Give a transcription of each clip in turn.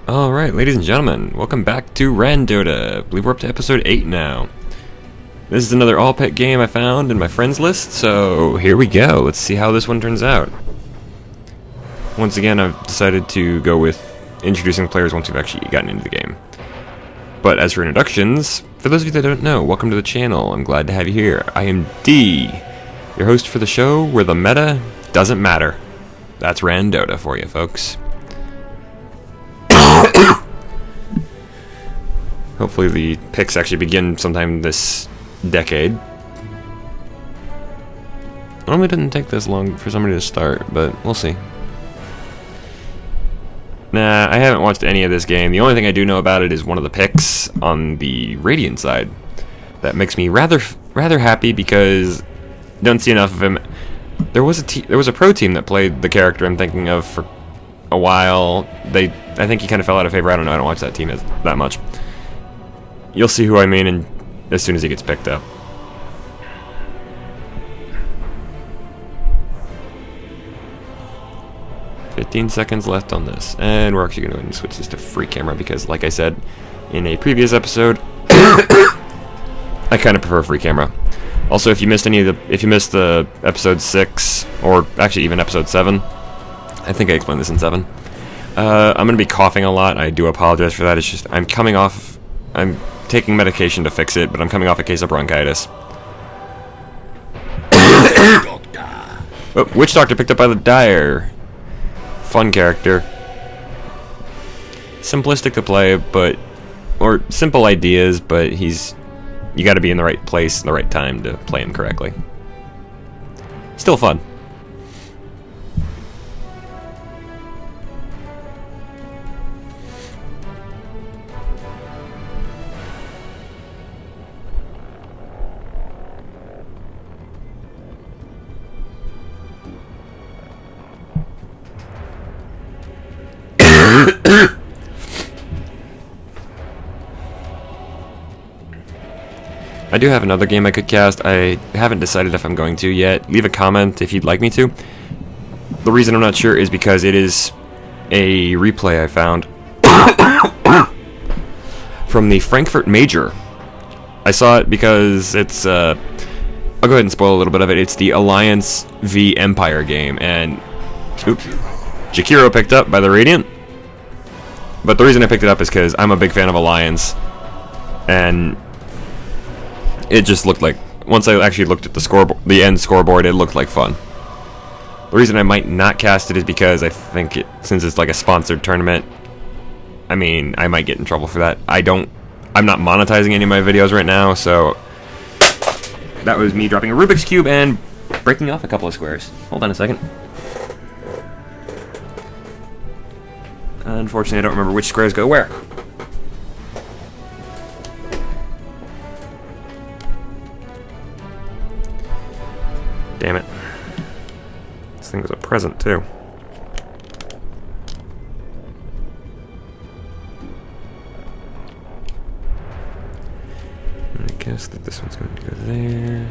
Alright, ladies and gentlemen, welcome back to RanDOTA. I believe we're up to episode 8 now. This is another all-pet game I found in my friends list, so here we go. Let's see how this one turns out. Once again, I've decided to go with introducing players once we've actually gotten into the game. But as for introductions, for those of you that don't know, welcome to the channel. I'm glad to have you here. I am D, your host for the show where the meta doesn't matter. That's RanDOTA for you, folks. Hopefully the picks actually begin sometime this decade. Normally didn't take this long for somebody to start, but we'll see. Nah, I haven't watched any of this game. The only thing I do know about it is one of the picks on the Radiant side. That makes me rather happy because don't see enough of him. There was a pro team that played the character I'm thinking of for a while. I think he kind of fell out of favor. I don't know. I don't watch that team that much. You'll see who I mean as soon as he gets picked up. "15 seconds left on this, and we're actually going to switch this to free camera because, like I said in a previous episode, I kind of prefer free camera. Also, if you missed the episode 6 or actually even episode 7, I think I explained this in 7. I'm going to be coughing a lot. I do apologize for that. It's just I'm taking medication to fix it, but I'm coming off a case of bronchitis. Oh, Witch Doctor picked up by the Dire. Fun character. Simplistic to play, or simple ideas, but you gotta be in the right place, the right time to play him correctly. Still fun. I do have another game I could cast. I haven't decided if I'm going to yet. Leave a comment if you'd like me to. The reason I'm not sure is because it is a replay I found from the Frankfurt Major. I saw it because it's I'll go ahead and spoil a little bit of it. It's the Alliance v Empire game, and Jakiro picked up by the Radiant. But the reason I picked it up is because I'm a big fan of Alliance, and it just looked like, once I actually looked at the end scoreboard, it looked like fun. The reason I might not cast it is because I think since it's like a sponsored tournament, I mean, I might get in trouble for that. I'm not monetizing any of my videos right now, so that was me dropping a Rubik's Cube and breaking off a couple of squares. Hold on a second. Unfortunately, I don't remember which squares go where. Damn it. This thing was a present, too. I guess that this one's going to go there.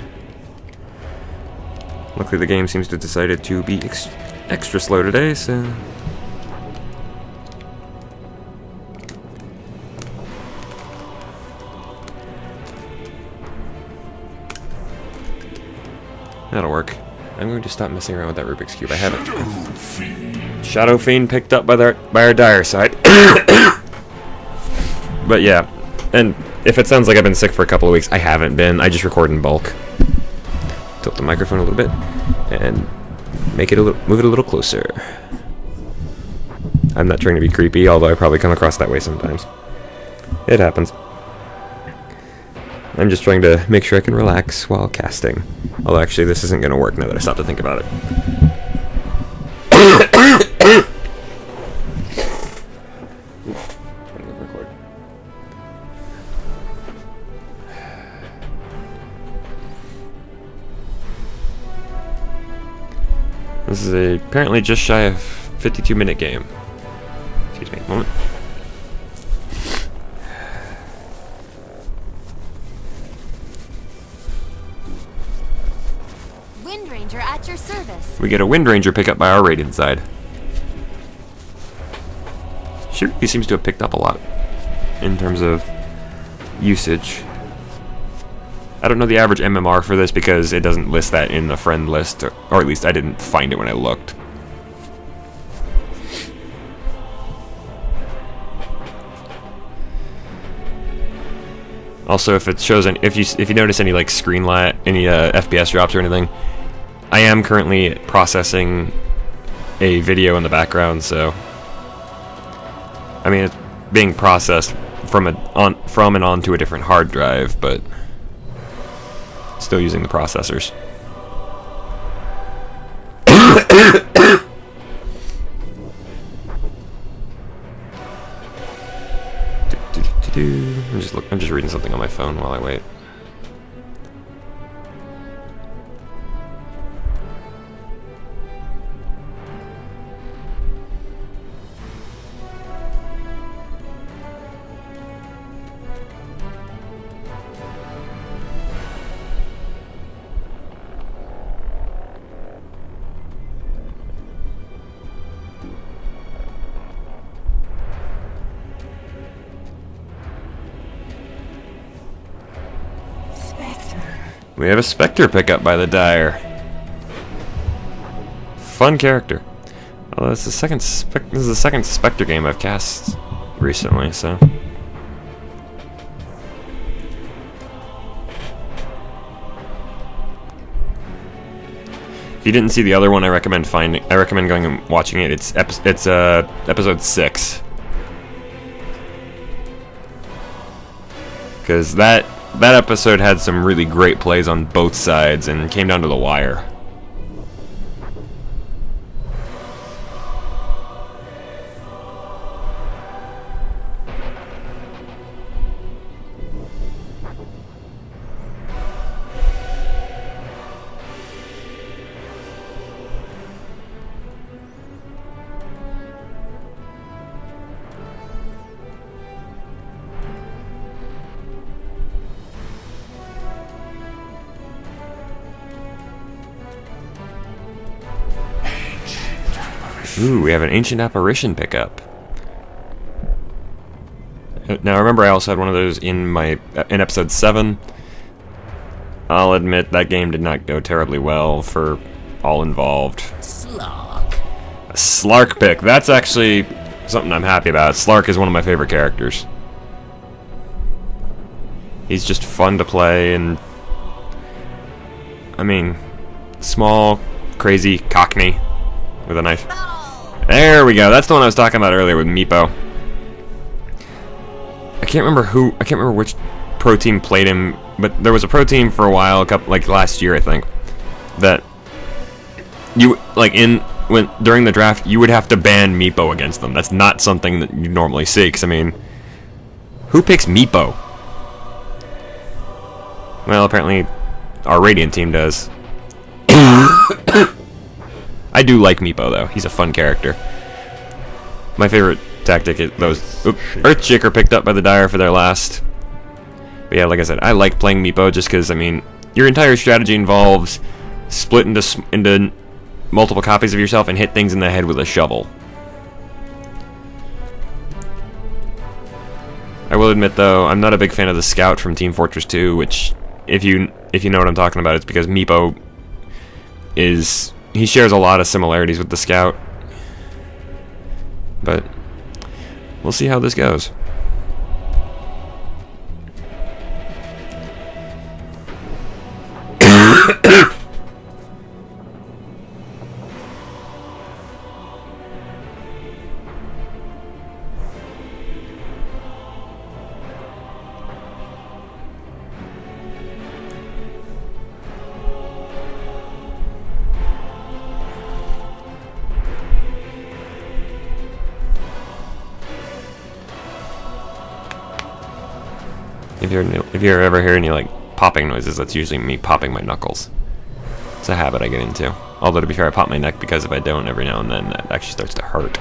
Luckily, the game seems to have decided to be extra slow today, so... That'll work. I'm going to stop messing around with that Rubik's Cube. I have it. Shadow Fiend picked up by our Dire side. But yeah, and if it sounds like I've been sick for a couple of weeks, I haven't been. I just record in bulk. Tilt the microphone a little bit and move it a little closer. I'm not trying to be creepy, although I probably come across that way sometimes. It happens. I'm just trying to make sure I can relax while casting. Although actually this isn't going to work now that I stopped to think about it. This is apparently just shy of 52-minute game. Excuse me, a moment. At your service. We get a Wind Ranger pickup by our Radiant side. Sure, he seems to have picked up a lot in terms of usage. I don't know the average MMR for this because it doesn't list that in the friend list, or at least I didn't find it when I looked. Also, if it shows if you notice any like any FPS drops or anything, I am currently processing a video in the background, so I mean it's being processed from and onto a different hard drive, but still using the processors. I'm just reading something on my phone while I wait. We have a Spectre pickup by the Dire. Fun character. Well, this is the second Spectre game I've cast recently, so. If you didn't see the other one, I recommend going and watching it. It's episode 6. Because that episode had some really great plays on both sides and came down to the wire. Ooh, we have an Ancient Apparition pickup. Now remember I also had one of those in episode 7. I'll admit that game did not go terribly well for all involved. Slark. A Slark pick. That's actually something I'm happy about. Slark is one of my favorite characters. He's just fun to play, and I mean, small, crazy Cockney with a knife. There we go. That's the one I was talking about earlier with Meepo. I can't remember which pro team played him, but there was a pro team for a while, like last year I think, that you during the draft you would have to ban Meepo against them. That's not something that you normally see, because I mean, who picks Meepo? Well, apparently our Radiant team does. I do like Meepo though. He's a fun character. My favorite tactic is those Earthshaker picked up by the Dire for their last. But yeah, like I said, I like playing Meepo just because, I mean, your entire strategy involves split into multiple copies of yourself and hit things in the head with a shovel. I will admit though, I'm not a big fan of the Scout from Team Fortress 2, which if you know what I'm talking about, it's because Meepo he shares a lot of similarities with the Scout. But we'll see how this goes. If you're ever hearing any like popping noises, that's usually me popping my knuckles. It's a habit I get into. Although to be fair, I pop my neck because if I don't every now and then, that actually starts to hurt.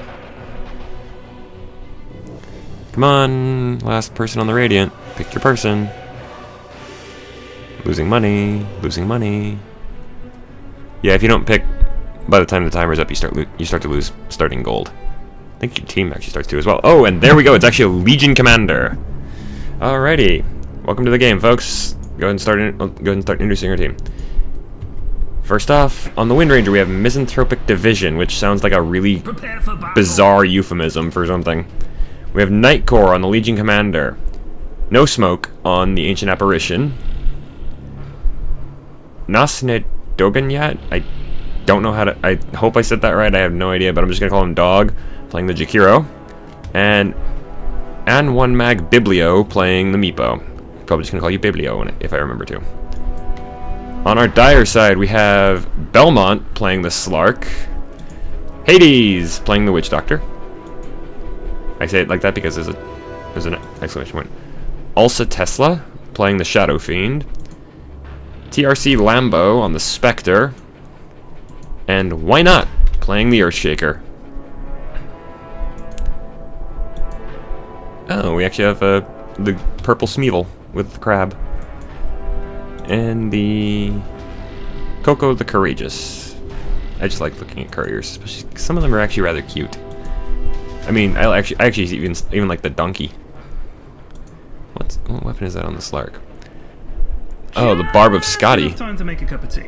Come on, last person on the Radiant. Pick your person. Losing money, losing money. Yeah, if you don't pick by the time the timer's up, you start to lose starting gold. I think your team actually starts too as well. Oh, and there we go. It's actually a Legion Commander. Alrighty. Welcome to the game, folks. Go ahead and start introducing our team. First off, on the Wind Ranger, we have Misanthropic Division, which sounds like a really bizarre euphemism for something. We have Nightcore on the Legion Commander. No Smoke on the Ancient Apparition. Nasne Doganyat? I don't know how to... I hope I said that right. I have no idea, but I'm just going to call him Dog, playing the Jakiro. And One Mag Biblio playing the Meepo. Probably just going to call you Biblio if I remember to. On our dire side, we have Belmont playing the Slark. Hades playing the Witch Doctor. I say it like that because there's an exclamation point. Ulsa Tesla playing the Shadow Fiend. TRC Lambo on the Spectre. And Why Not playing the Earthshaker. Oh, we actually have the purple Smeevil with the crab. And the Coco the Courageous. I just like looking at couriers, especially some of them are actually rather cute. I mean, I actually even like the donkey. What weapon is that on the Slark? Oh, the Barb of Scotty. Time to make a cup of tea.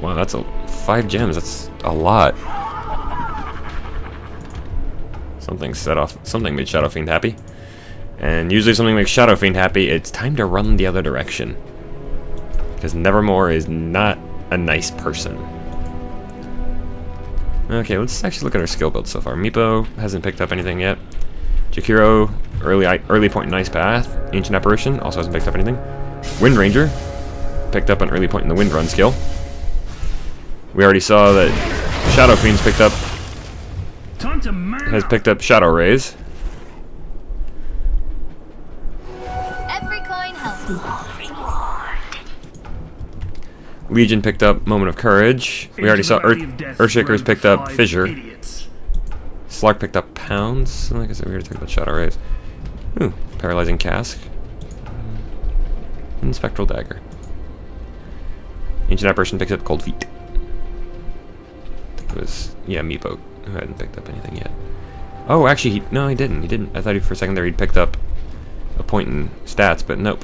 Wow, that's 5 gems. That's a lot. Something made Shadow Fiend happy. And usually something makes Shadow Fiend happy, it's time to run the other direction. Because Nevermore is not a nice person. Okay, let's actually look at our skill build so far. Meepo hasn't picked up anything yet. Jakiro, early point in Ice Path. Ancient Apparition also hasn't picked up anything. Wind Ranger picked up an early point in the Wind Run skill. We already saw that Shadow Fiend's has picked up Shadow Rays. Every coin helps. Legion picked up Moment of Courage. We already saw Earthshaker's picked up Fissure. Slark picked up Pounds. Like I said, we already talked about Shadow Rays. Ooh, Paralyzing Cask. And Spectral Dagger. Ancient Apparition picks up Cold Feet. I think it was, yeah, Meepo who hadn't picked up anything yet. Oh, actually, no, he didn't. I thought for a second there he'd picked up a point in stats, but nope.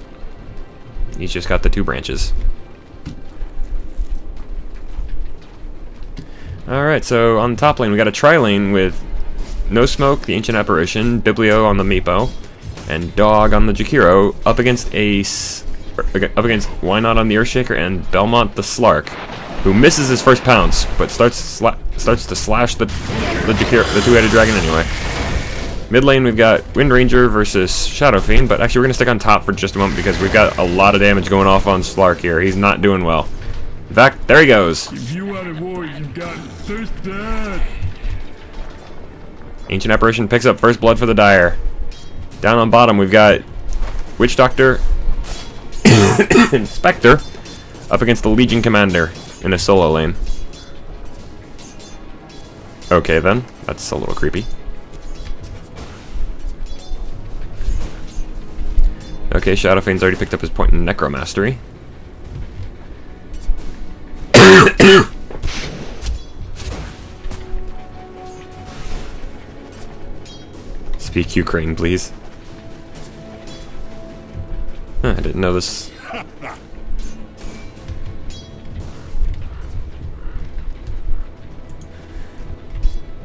He's just got the 2 branches. Alright, so on the top lane we got a tri-lane with No Smoke, the Ancient Apparition, Biblio on the Meepo, and Dog on the Jakiro, up against Why Not on the Earthshaker and Belmont the Slark, who misses his first pounce, but starts to slash the Jakiro, the 2-headed dragon anyway. Mid lane we've got Wind Ranger versus Shadow Fiend, but actually we're gonna stick on top for just a moment because we've got a lot of damage going off on Slark here. He's not doing well. In fact, there he goes. If you wanted war, you've got thirsted. Ancient Apparition picks up first blood for the Dire. Down on bottom we've got Witch Doctor and Spectre up against the Legion Commander in a solo lane. Okay then, that's a little creepy. Okay, Shadow Fiend's already picked up his point in Necromastery. Speak Ukraine, please. Huh, I didn't know this. I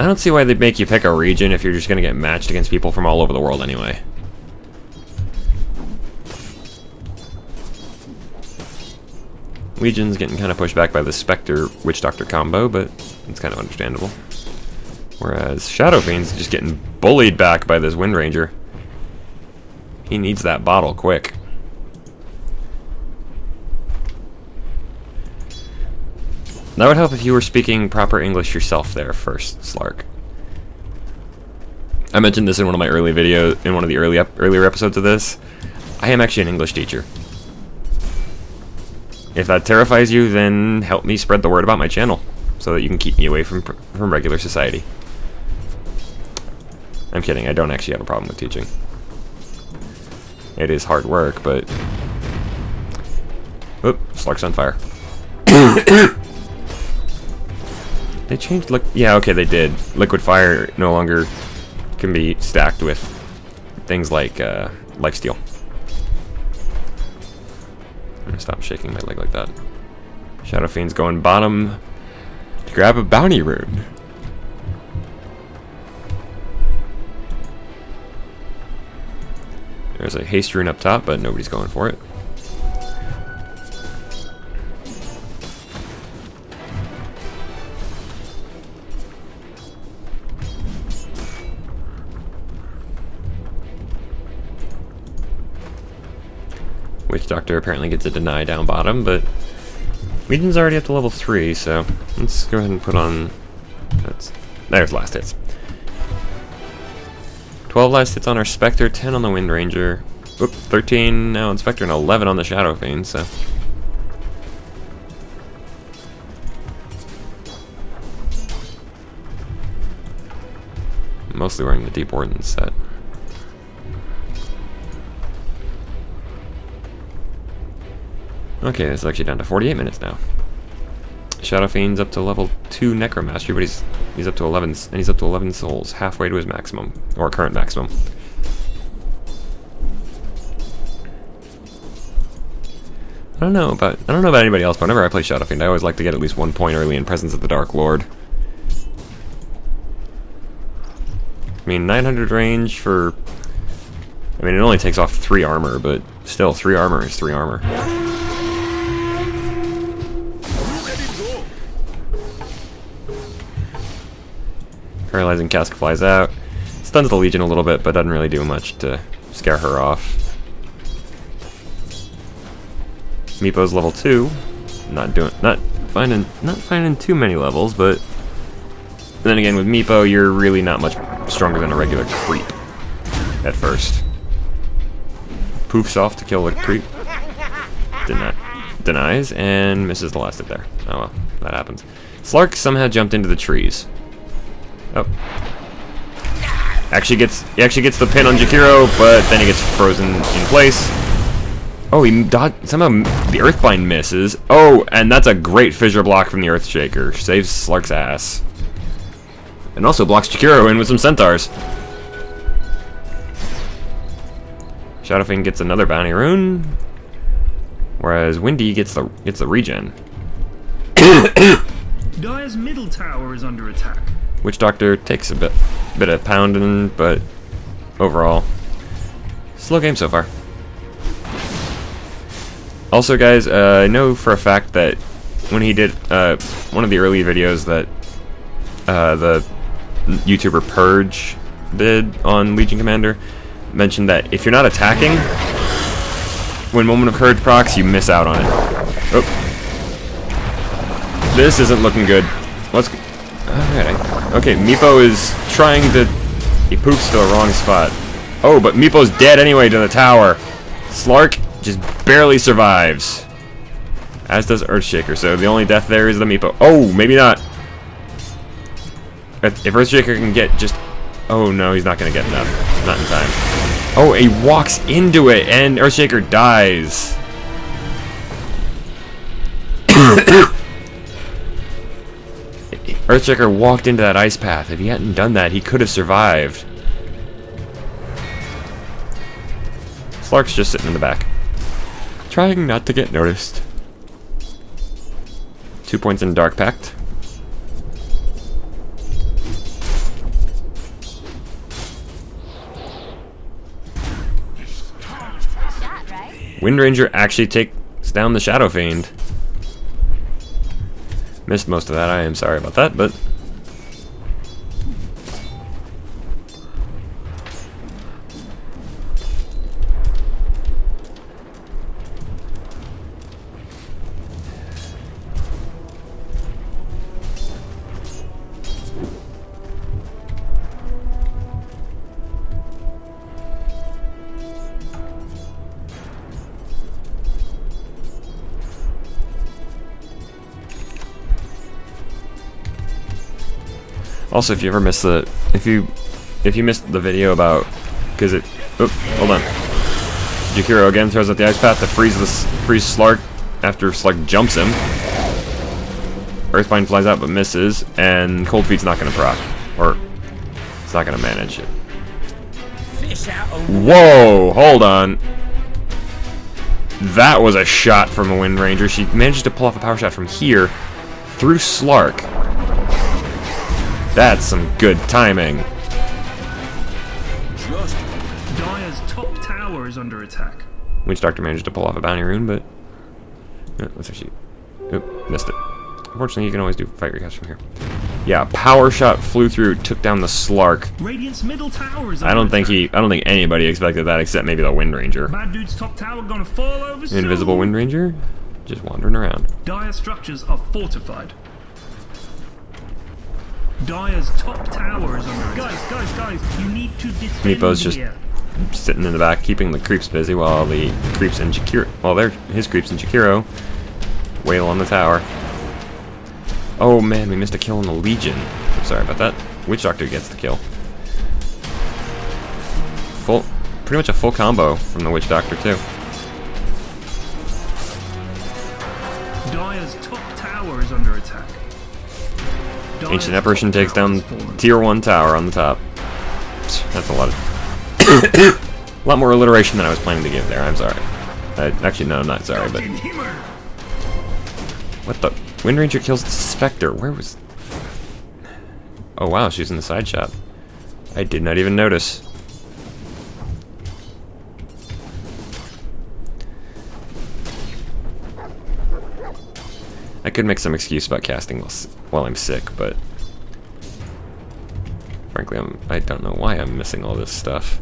don't see why they'd make you pick a region if you're just gonna get matched against people from all over the world anyway. Legion's getting kind of pushed back by the Spectre Witch Doctor combo, but it's kind of understandable. Whereas Shadow Fiend's just getting bullied back by this Wind Ranger. He needs that bottle quick. That would help if you were speaking proper English yourself there first, Slark. I mentioned this in one of my early videos, in one of the earlier episodes of this. I am actually an English teacher. If that terrifies you, then help me spread the word about my channel, so that you can keep me away from regular society. I'm kidding, I don't actually have a problem with teaching. It is hard work, but... Oop, Slark's on fire. They changed yeah, okay, they did. Liquid fire no longer can be stacked with things like lifesteal. I'm gonna stop shaking my leg like that. Shadow Fiend's going bottom to grab a bounty rune. There's a haste rune up top, but nobody's going for it. Witch Doctor apparently gets a deny down bottom, but Legion's already up to level 3, so let's go ahead and put on... There's last hits. 12 last hits on our Spectre, 10 on the Wind Ranger. Oop, 13 now on Spectre, and 11 on the Shadow Fiend, so... Mostly wearing the Deep Warden set. Okay, it's actually down to 48 minutes now. Shadow Fiend's up to level 2 Necromastery, but he's up to 11, and he's up to 11 souls, halfway to his maximum, or current maximum. I don't know about anybody else, but whenever I play Shadow Fiend, I always like to get at least 1 point early in Presence of the Dark Lord. I mean, 900 range for... I mean, it only takes off 3 armor, but still, 3 armor is 3 armor. Paralyzing Cask flies out. Stuns the Legion a little bit, but doesn't really do much to scare her off. Meepo's level 2. Not finding too many levels, but then again with Meepo you're really not much stronger than a regular creep at first. Poofs off to kill the creep. Denies and misses the last hit there. Oh well, that happens. Slark somehow jumped into the trees. Oh. He actually gets the pin on Jakiro, but then he gets frozen in place. Oh, he somehow the Earthbind misses. Oh, and that's a great fissure block from the Earthshaker. Saves Slark's ass. And also blocks Jakiro in with some centaurs. Shadow Fiend gets another bounty rune, whereas Windy gets the regen. Dire's middle tower is under attack. Witch Doctor takes a bit of pounding, but overall, slow game so far. Also, guys, I know for a fact that when he did one of the early videos that the YouTuber Purge did on Legion Commander, mentioned that if you're not attacking, when Moment of Courage procs, you miss out on it. Oh. This isn't looking good. Alright. Okay, Meepo is trying to... He poops to the wrong spot. Oh, but Meepo's dead anyway to the tower. Slark just barely survives. As does Earthshaker, so the only death there is the Meepo. Oh, maybe not. If Earthshaker can get just... Oh no, he's not going to get enough. Not in time. Oh, he walks into it, and Earthshaker dies. Earthshaker walked into that ice path. If he hadn't done that, he could have survived. Slark's just sitting in the back, trying not to get noticed. 2 points in Dark Pact. Wind Ranger actually takes down the Shadow Fiend. Missed most of that, I am sorry about that, but... Also, if you ever missed the if you missed the video about hold on, Jakiro again throws out the ice path to freeze Slark after Slark jumps him. Earthbind flies out but misses, and Cold Feet's not going to proc. Or, it's not going to manage it. Whoa, hold on. That was a shot from a Wind Ranger. She managed to pull off a power shot from here through Slark. That's some good timing. Dire's top tower is under attack. Witch Doctor managed to pull off a bounty rune, but let's actually. Oop, missed it. Unfortunately, you can always do fight recast from here. Yeah, power shot flew through, took down the Slark. Radiant's middle tower is under I don't attack. think anybody expected that except maybe the Wind Ranger. Bad dude's top tower gonna fall over soon. Invisible Wind Ranger, just wandering around. Dire structures are fortified. Dire's top tower is under attack. Guys, you need to defend Meepo's just here. sitting in the back, keeping the creeps busy while the creeps and Jakiro, his creeps and Jakiro wail on the tower. Oh man, we missed a kill on the Legion. I'm sorry about that. Witch Doctor gets the kill. Pretty much a full combo from the Witch Doctor too. Dire's top tower is under attack. Dire's Ancient Apparition top takes tower down has fallen. Tier 1 tower on the top. That's a lot of... a lot more alliteration than I was planning to give there, I'm sorry. Actually, no, I'm not sorry, but... What the... Wind Ranger kills the Spectre. Where was... Oh wow, she's in the side shot. I did not even notice. I could make some excuse about casting while I'm sick, but... Frankly, I don't know why I'm missing all this stuff.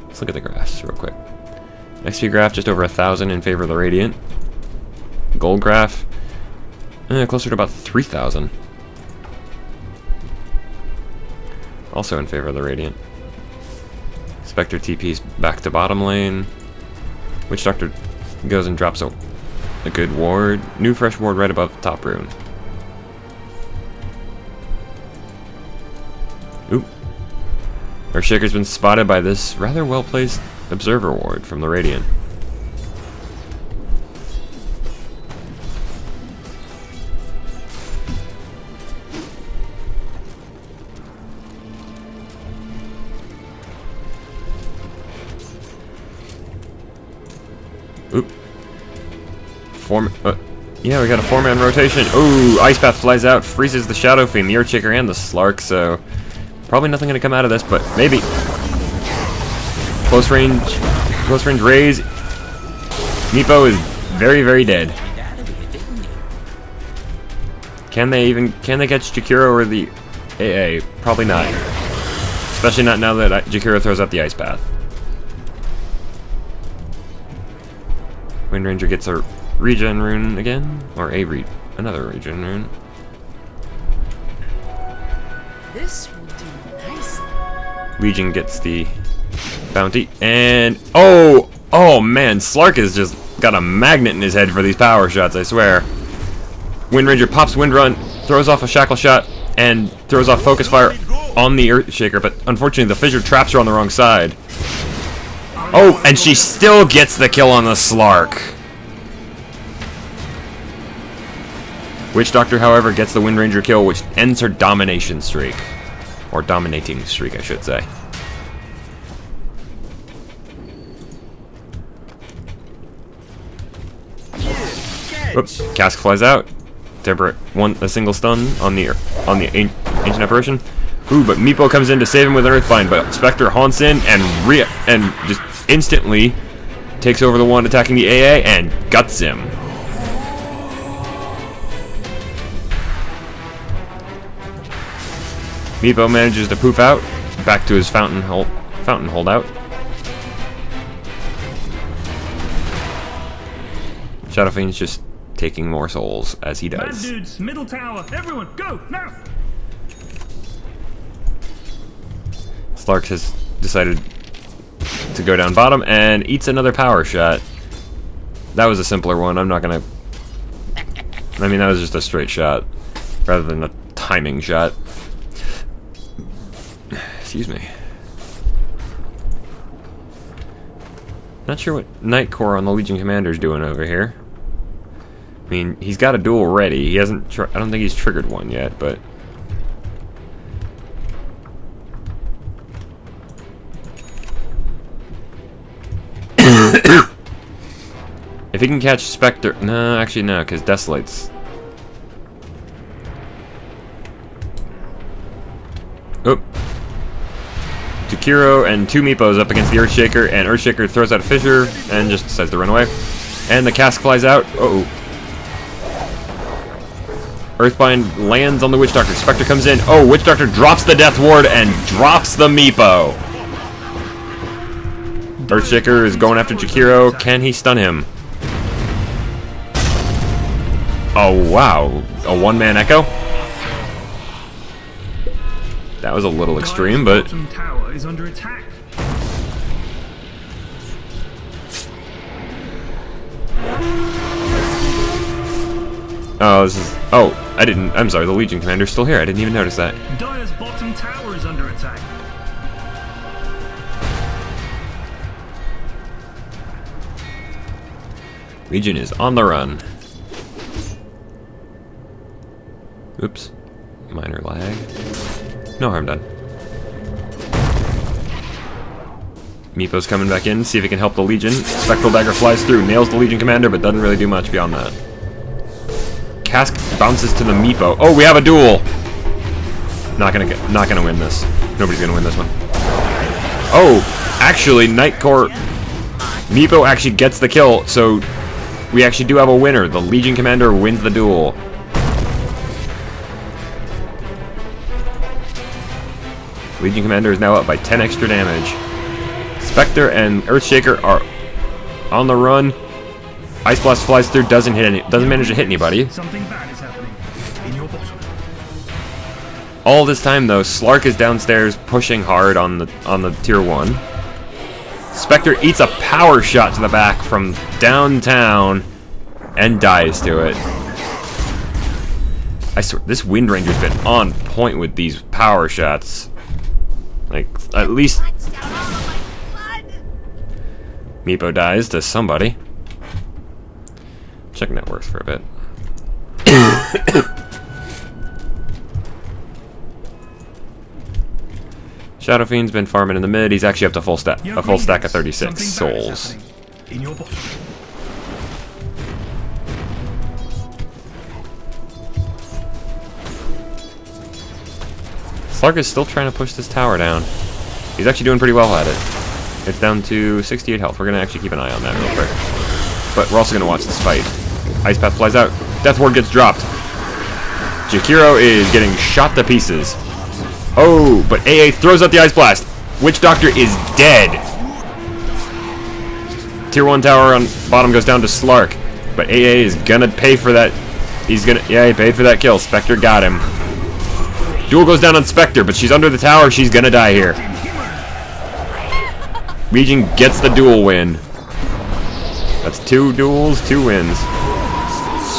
Let's look at the graphs real quick. XP graph just over 1,000 in favor of the Radiant. Gold graph closer to about 3,000. Also in favor of the Radiant. Spectre TP's back to bottom lane. Witch Doctor goes and drops a good ward. New fresh ward right above the top rune. Oop. Earthshaker's been spotted by this rather well-placed observer ward from the Radiant. Oop. Yeah, we got a 4-man rotation. Ooh, Ice Path flies out, freezes the Shadow Fiend, the Earthshaker, and the Slark, so probably nothing gonna come out of this, but maybe. Close range raise. Meepo is very, very dead. Can they catch Jakiro or the AA? Probably not. Especially not now that Jakiro throws out the Ice Path. Wind Ranger gets a regen rune again, or another regen rune. This will do nicely. Legion gets the bounty, and oh man, Slark has just got a magnet in his head for these power shots, I swear. Wind Ranger pops Wind Run, throws off a shackle shot, and throws off focus fire on the Earthshaker, but unfortunately the fissure traps her on the wrong side. Oh, and she still gets the kill on the Slark. Witch Doctor, however, gets the Wind Ranger kill, which ends her domination streak. Or dominating streak, I should say. Oops, Cask flies out. Temperate a single stun on the Ancient Apparition. Ooh, but Meepo comes in to save him with an Earthbind, but Spectre haunts in and just instantly takes over the one attacking the AA and guts him. Meepo manages to poof out, back to his fountain holdout. Shadow Fiend's just taking more souls as he Bad does. dudes, middle tower, everyone, go, now! Slark has decided to go down bottom and eats another power shot. That was a simpler one. I'm not gonna... I mean, that was just a straight shot rather than a timing shot. Excuse me. Not sure what Night Core on the Legion Commander's doing over here. I mean, he's got a duel ready. He hasn't. I don't think he's triggered one yet, but. If he can catch Spectre, no, actually no, because Desolate's. Oop. Jakiro and 2 Meepos up against the Earthshaker, and Earthshaker throws out a fissure and just decides to run away. And the cask flies out. Uh-oh. Earthbind lands on the Witch Doctor. Spectre comes in. Oh, Witch Doctor drops the Death Ward and drops the Meepo. Earthshaker is going after Jakiro. Can he stun him? Oh, wow. A one-man echo? That was a little extreme, but... Bottom tower is under attack. Oh, this is... Oh, I'm sorry, the Legion Commander's still here. I didn't even notice that. Dire's bottom tower is under attack. Legion is on the run. Oops. Minor lag. No harm done. Meepo's coming back in, see if he can help the Legion. Spectral Dagger flies through, nails the Legion Commander, but doesn't really do much beyond that. Cask bounces to the Meepo. Oh, we have a duel! Not gonna win this. Nobody's gonna win this one. Oh, actually, Night Core... Meepo actually gets the kill, so we actually do have a winner. The Legion Commander wins the duel. Legion Commander is now up by 10 extra damage. Spectre and Earthshaker are on the run. Ice Blast flies through, doesn't manage to hit anybody. Something bad is happening in your bottom. All this time though, Slark is downstairs pushing hard on the tier 1. Spectre eats a power shot to the back from downtown and dies to it. I swear, this Wind Ranger's been on point with these power shots. Like, at least... Meepo dies to somebody. Check net worth for a bit. Shadow Fiend's been farming in the mid. He's actually up to a full stack of 36 souls. In your bottom. Slark is still trying to push this tower down. He's actually doing pretty well at it. It's down to 68 health. We're going to actually keep an eye on that real quick. But we're also going to watch this fight. Ice Path flies out. Death Ward gets dropped. Jakiro is getting shot to pieces. Oh, but AA throws out the Ice Blast. Witch Doctor is dead. Tier 1 tower on bottom goes down to Slark. But AA is going to pay for that. He paid for that kill. Spectre got him. Duel goes down on Spectre, but she's under the tower. She's gonna die here. Legion gets the duel win. That's 2 duels, 2 wins.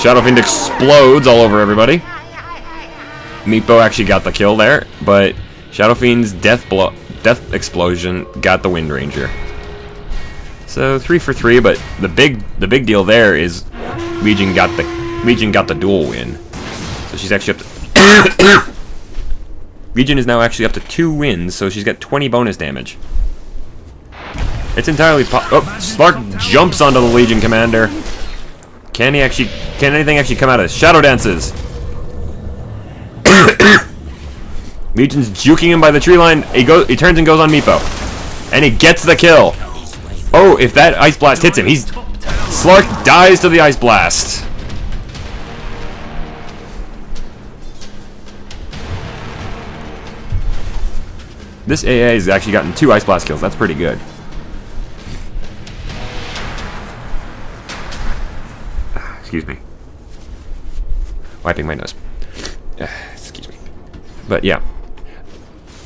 Shadow Fiend explodes all over everybody. Meepo actually got the kill there, but Shadow Fiend's death explosion got the Wind Ranger. So 3 for 3, but the big deal there is Legion got the duel win. So she's actually up to Legion is now actually up to 2 wins, so she's got 20 bonus damage. It's entirely oh, Slark jumps onto the Legion Commander. Can anything actually come out of this? Shadow Dances. Legion's juking him by the tree line. He turns and goes on Meepo. And he gets the kill. Oh, if that Ice Blast hits him, Slark dies to the Ice Blast. This AA has actually gotten 2 Ice Blast kills. That's pretty good. Excuse me. Wiping my nose. Excuse me. But yeah,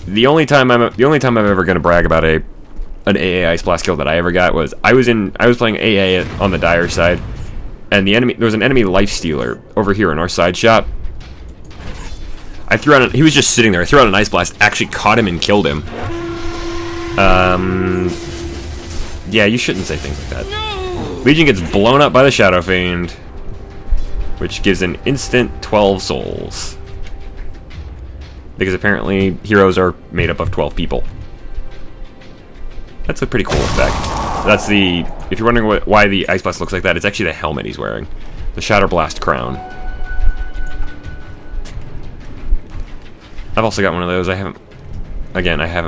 the only time I'm ever gonna brag about an AA Ice Blast kill that I ever got was I was playing AA on the Dire side, and there was an enemy Life Stealer over here in our side shop. I threw out he was just sitting there. I threw out an Ice Blast, actually caught him and killed him. Yeah, you shouldn't say things like that. Legion gets blown up by the Shadow Fiend, which gives an instant 12 souls. Because apparently heroes are made up of 12 people. That's a pretty cool effect. That's the... If you're wondering why the Ice Blast looks like that, it's actually the helmet he's wearing. The Shatter Blast crown. I've also got one of those. I haven't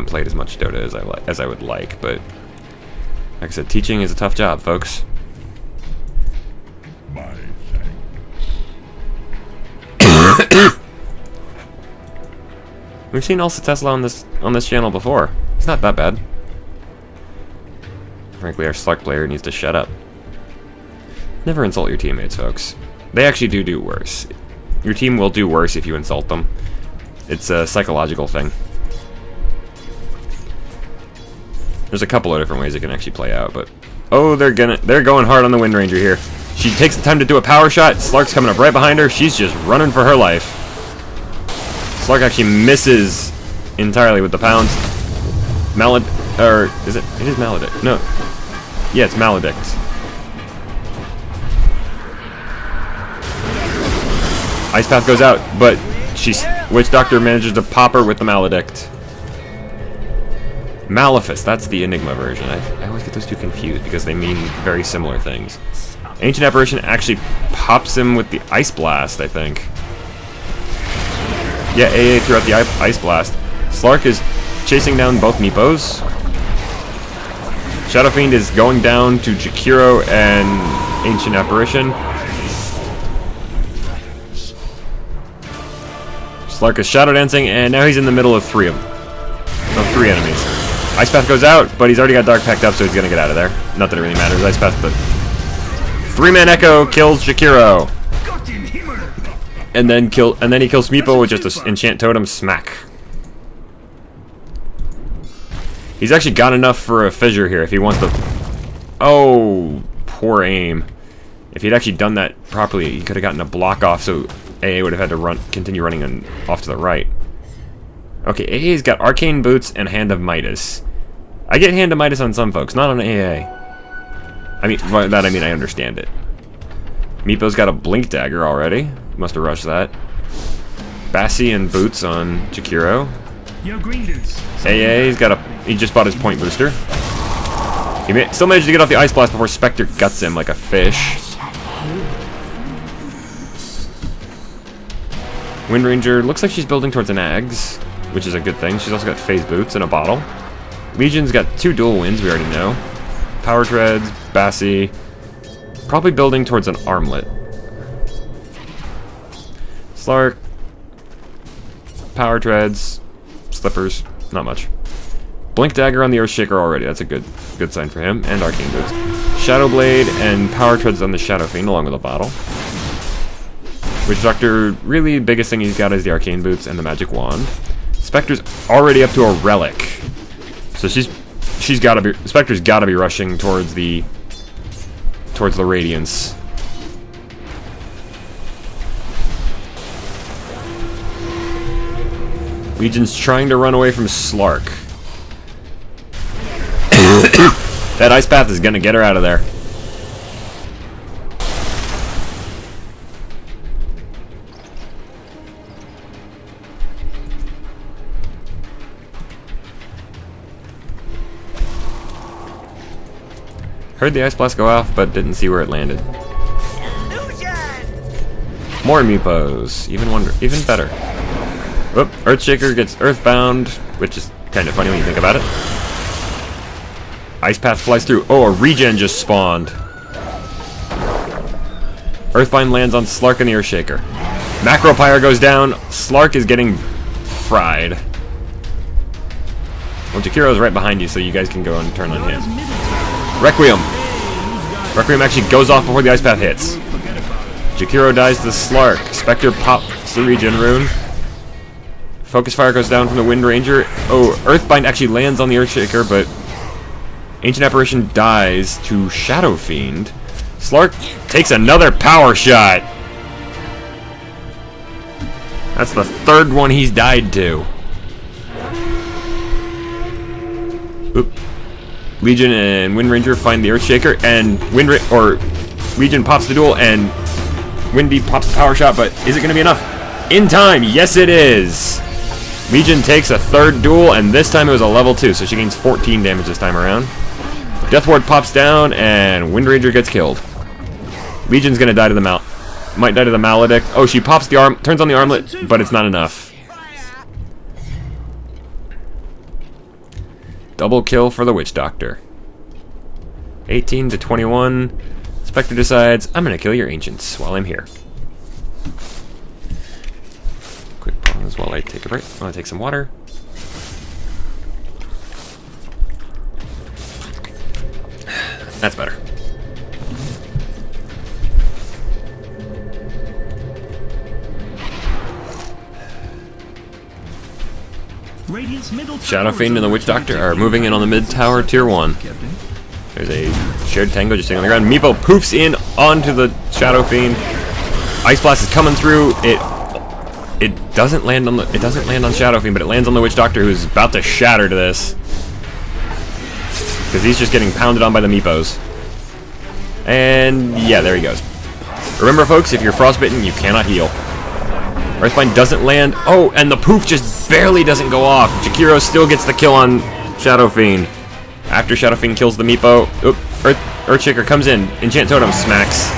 played as much Dota as I would like, but like I said, teaching is a tough job, folks. We've seen Elsa Tesla on this channel before. It's not that bad. Frankly, our Slark player needs to shut up. Never insult your teammates, folks. They actually do worse. Your team will do worse if you insult them. It's a psychological thing. There's a couple of different ways it can actually play out, but oh, they're going hard on the Wind Ranger here. She takes the time to do a power shot. Slark's coming up right behind her. She's just running for her life. Slark actually misses entirely with the pounds. Is it? It is Maledict. No. Yeah, it's Maledict. Ice Path goes out, but Witch Doctor manages to pop her with the Maledict. Malefice, that's the Enigma version. I always get those two confused because they mean very similar things. Ancient Apparition actually pops him with the Ice Blast, I think. Yeah, AA throughout the Ice Blast. Slark is chasing down both Meepos. Shadow Fiend is going down to Jakiro and Ancient Apparition. Slark is shadow dancing, and now he's in the middle of three enemies. Ice Path goes out, but he's already got Dark packed up, so he's gonna get out of there. Not that it really matters. Ice Path, but 3-man Echo kills Jakiro, and then he kills Meepo with just an Enchant Totem smack. He's actually got enough for a fissure here if he wants to. Oh, poor aim. If he'd actually done that properly, he could have gotten a block off, so AA would have had to continue running off to the right. Okay, AA's got Arcane Boots and Hand of Midas. I get Hand of Midas on some folks, not on AA. I mean, by that I mean I understand it. Meepo's got a Blink Dagger already. Must have rushed that. Bassi and Boots on Jakiro. Yo, green dudes. He just bought his point booster. He still managed to get off the Ice Blast before Spectre guts him like a fish. Wind Ranger looks like she's building towards an Ags, which is a good thing. She's also got Phase Boots and a bottle. Legion's got 2 dual winds, we already know. Power Treads, Bassi. Probably building towards an Armlet. Slark. Power Treads. Slippers. Not much. Blink Dagger on the Earthshaker already. That's a good sign for him. And Arcane Boots. Shadow Blade and Power Treads on the Shadow Fiend along with a bottle. Witch Doctor, really biggest thing he's got is the Arcane Boots and the Magic Wand. Spectre's already up to a Relic. So Spectre's gotta be rushing towards the Radiance. Legion's trying to run away from Slark. That Ice Path is gonna get her out of there. Heard the Ice Blast go off, but didn't see where it landed. More Meepos. Even better. Whoop, Earthshaker gets Earthbound, which is kind of funny when you think about it. Ice Path flies through. Oh, a regen just spawned. Earthbind lands on Slark and the Earthshaker. Macropyre goes down. Slark is getting fried. Well, Jakiro's right behind you, so you guys can go and turn on him. Requiem. Requiem actually goes off before the Ice Path hits. Jakiro dies to the Slark. Spectre pops the regen rune. Focus Fire goes down from the Wind Ranger. Oh, Earthbind actually lands on the Earthshaker, but Ancient Apparition dies to Shadow Fiend. Slark takes another power shot. That's the third one he's died to. Oop. Legion and Wind Ranger find the Earthshaker, and Legion pops the duel, and Windy pops the power shot, but is it going to be enough? In time, yes it is! Legion takes a third duel, and this time it was a level 2, so she gains 14 damage this time around. Death Ward pops down, and Wind Ranger gets killed. Legion's going to die to the might die to the Maledict. Oh, she pops the turns on the armlet, but it's not enough. Double kill for the Witch Doctor. 18 to 21. Spectre decides, I'm going to kill your ancients while I'm here. Quick pause while I take a break. I want to take some water. That's better. Shadow Fiend and the Witch Doctor are moving in on the mid tower, tier 1. There's a shared tango just sitting on the ground. Meepo poofs in onto the Shadow Fiend. Ice Blast is coming through. It doesn't land on Shadow Fiend, but it lands on the Witch Doctor, who's about to shatter to this. Because he's just getting pounded on by the Meepos. And yeah, there he goes. Remember folks, if you're frostbitten, you cannot heal. Earthbind doesn't land. Oh, and the poof just barely doesn't go off. Jakiro still gets the kill on Shadow Fiend. After Shadow Fiend kills the Meepo, Earthshaker comes in. Enchant Totem smacks.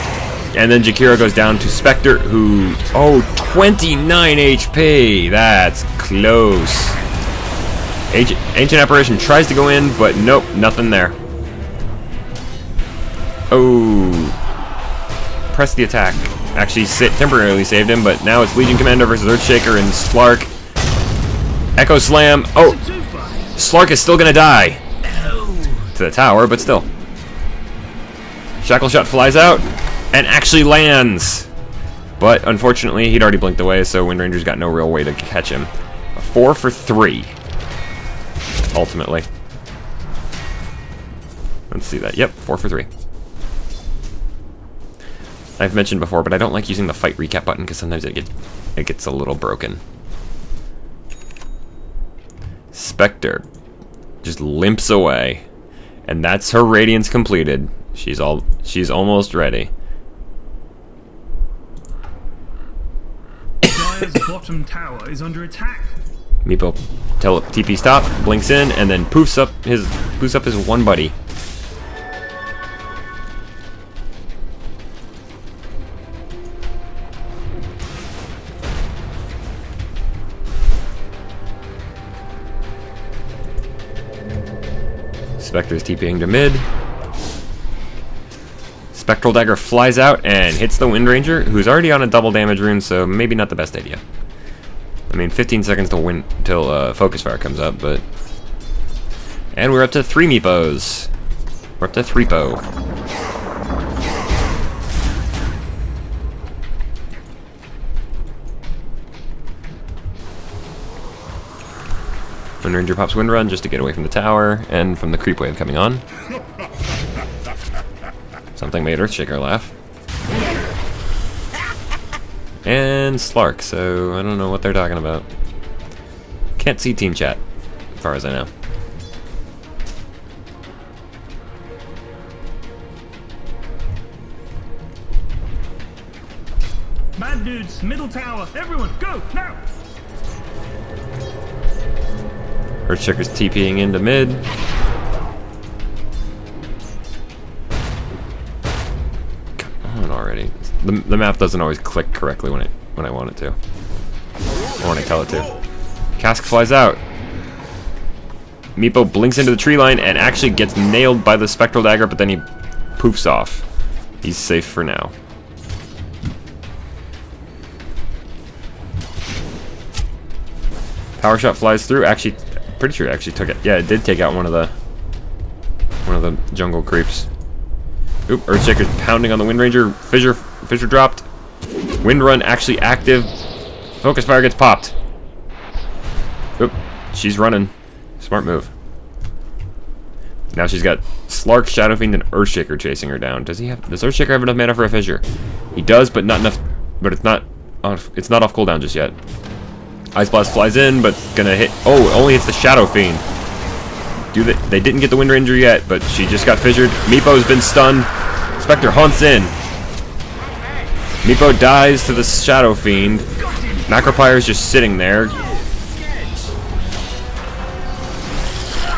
And then Jakiro goes down to Spectre, who... Oh, 29 HP! That's close. Ancient Apparition tries to go in, but nope, nothing there. Oh. Press the attack. Actually temporarily saved him, but now it's Legion Commander versus Earthshaker and Slark. Echo Slam. Oh, Slark is still gonna die. To the tower, but still. Shackle Shot flies out and actually lands. But unfortunately, he'd already blinked away, so Wind Ranger's got no real way to catch him. 4 for 3. Ultimately. Let's see that. Yep, 4 for 3. I've mentioned before, but I don't like using the fight recap button because sometimes it gets a little broken. Spectre just limps away, and that's her Radiance completed. She's almost ready. Dire's bottom tower is under attack. Meepo TP stop, blinks in, and then poofs up his one buddy. Spectre's TPing to mid. Spectral Dagger flies out and hits the Wind Ranger, who's already on a double damage rune, so maybe not the best idea. I mean, 15 seconds till Focus Fire comes up, but... And we're up to 3 Meepos. We're up to 3-po. Wind Ranger pops Wind Run just to get away from the tower and from the creep wave coming on. Something made Earthshaker laugh. And Slark, so I don't know what they're talking about. Can't see team chat, as far as I know. Bad dudes, middle tower, everyone, go, now! Earthshaker's TPing into mid. Come on already. The map doesn't always click correctly when I want it to. Or when I tell it to. Cask flies out. Meepo blinks into the tree line and actually gets nailed by the Spectral Dagger, but then he poofs off. He's safe for now. Power Shot flies through. Actually, pretty sure it actually took it. Yeah, it did take out one of the jungle creeps. Oop, Earthshaker's pounding on the Wind Ranger. Fissure dropped. Wind Run actually active. Focus Fire gets popped. Oop, she's running. Smart move. Now she's got Slark, Shadow Fiend, and Earthshaker chasing her down. Does Earthshaker have enough mana for a Fissure? He does, but not enough. But it's not off cooldown just yet. Ice Blast flies in, but gonna hit. Oh, it only hits the Shadow Fiend. They didn't get the Wind Ranger yet, but she just got fissured. Meepo's been stunned. Spectre hunts in. Meepo dies to the Shadow Fiend. Macropyre's just sitting there.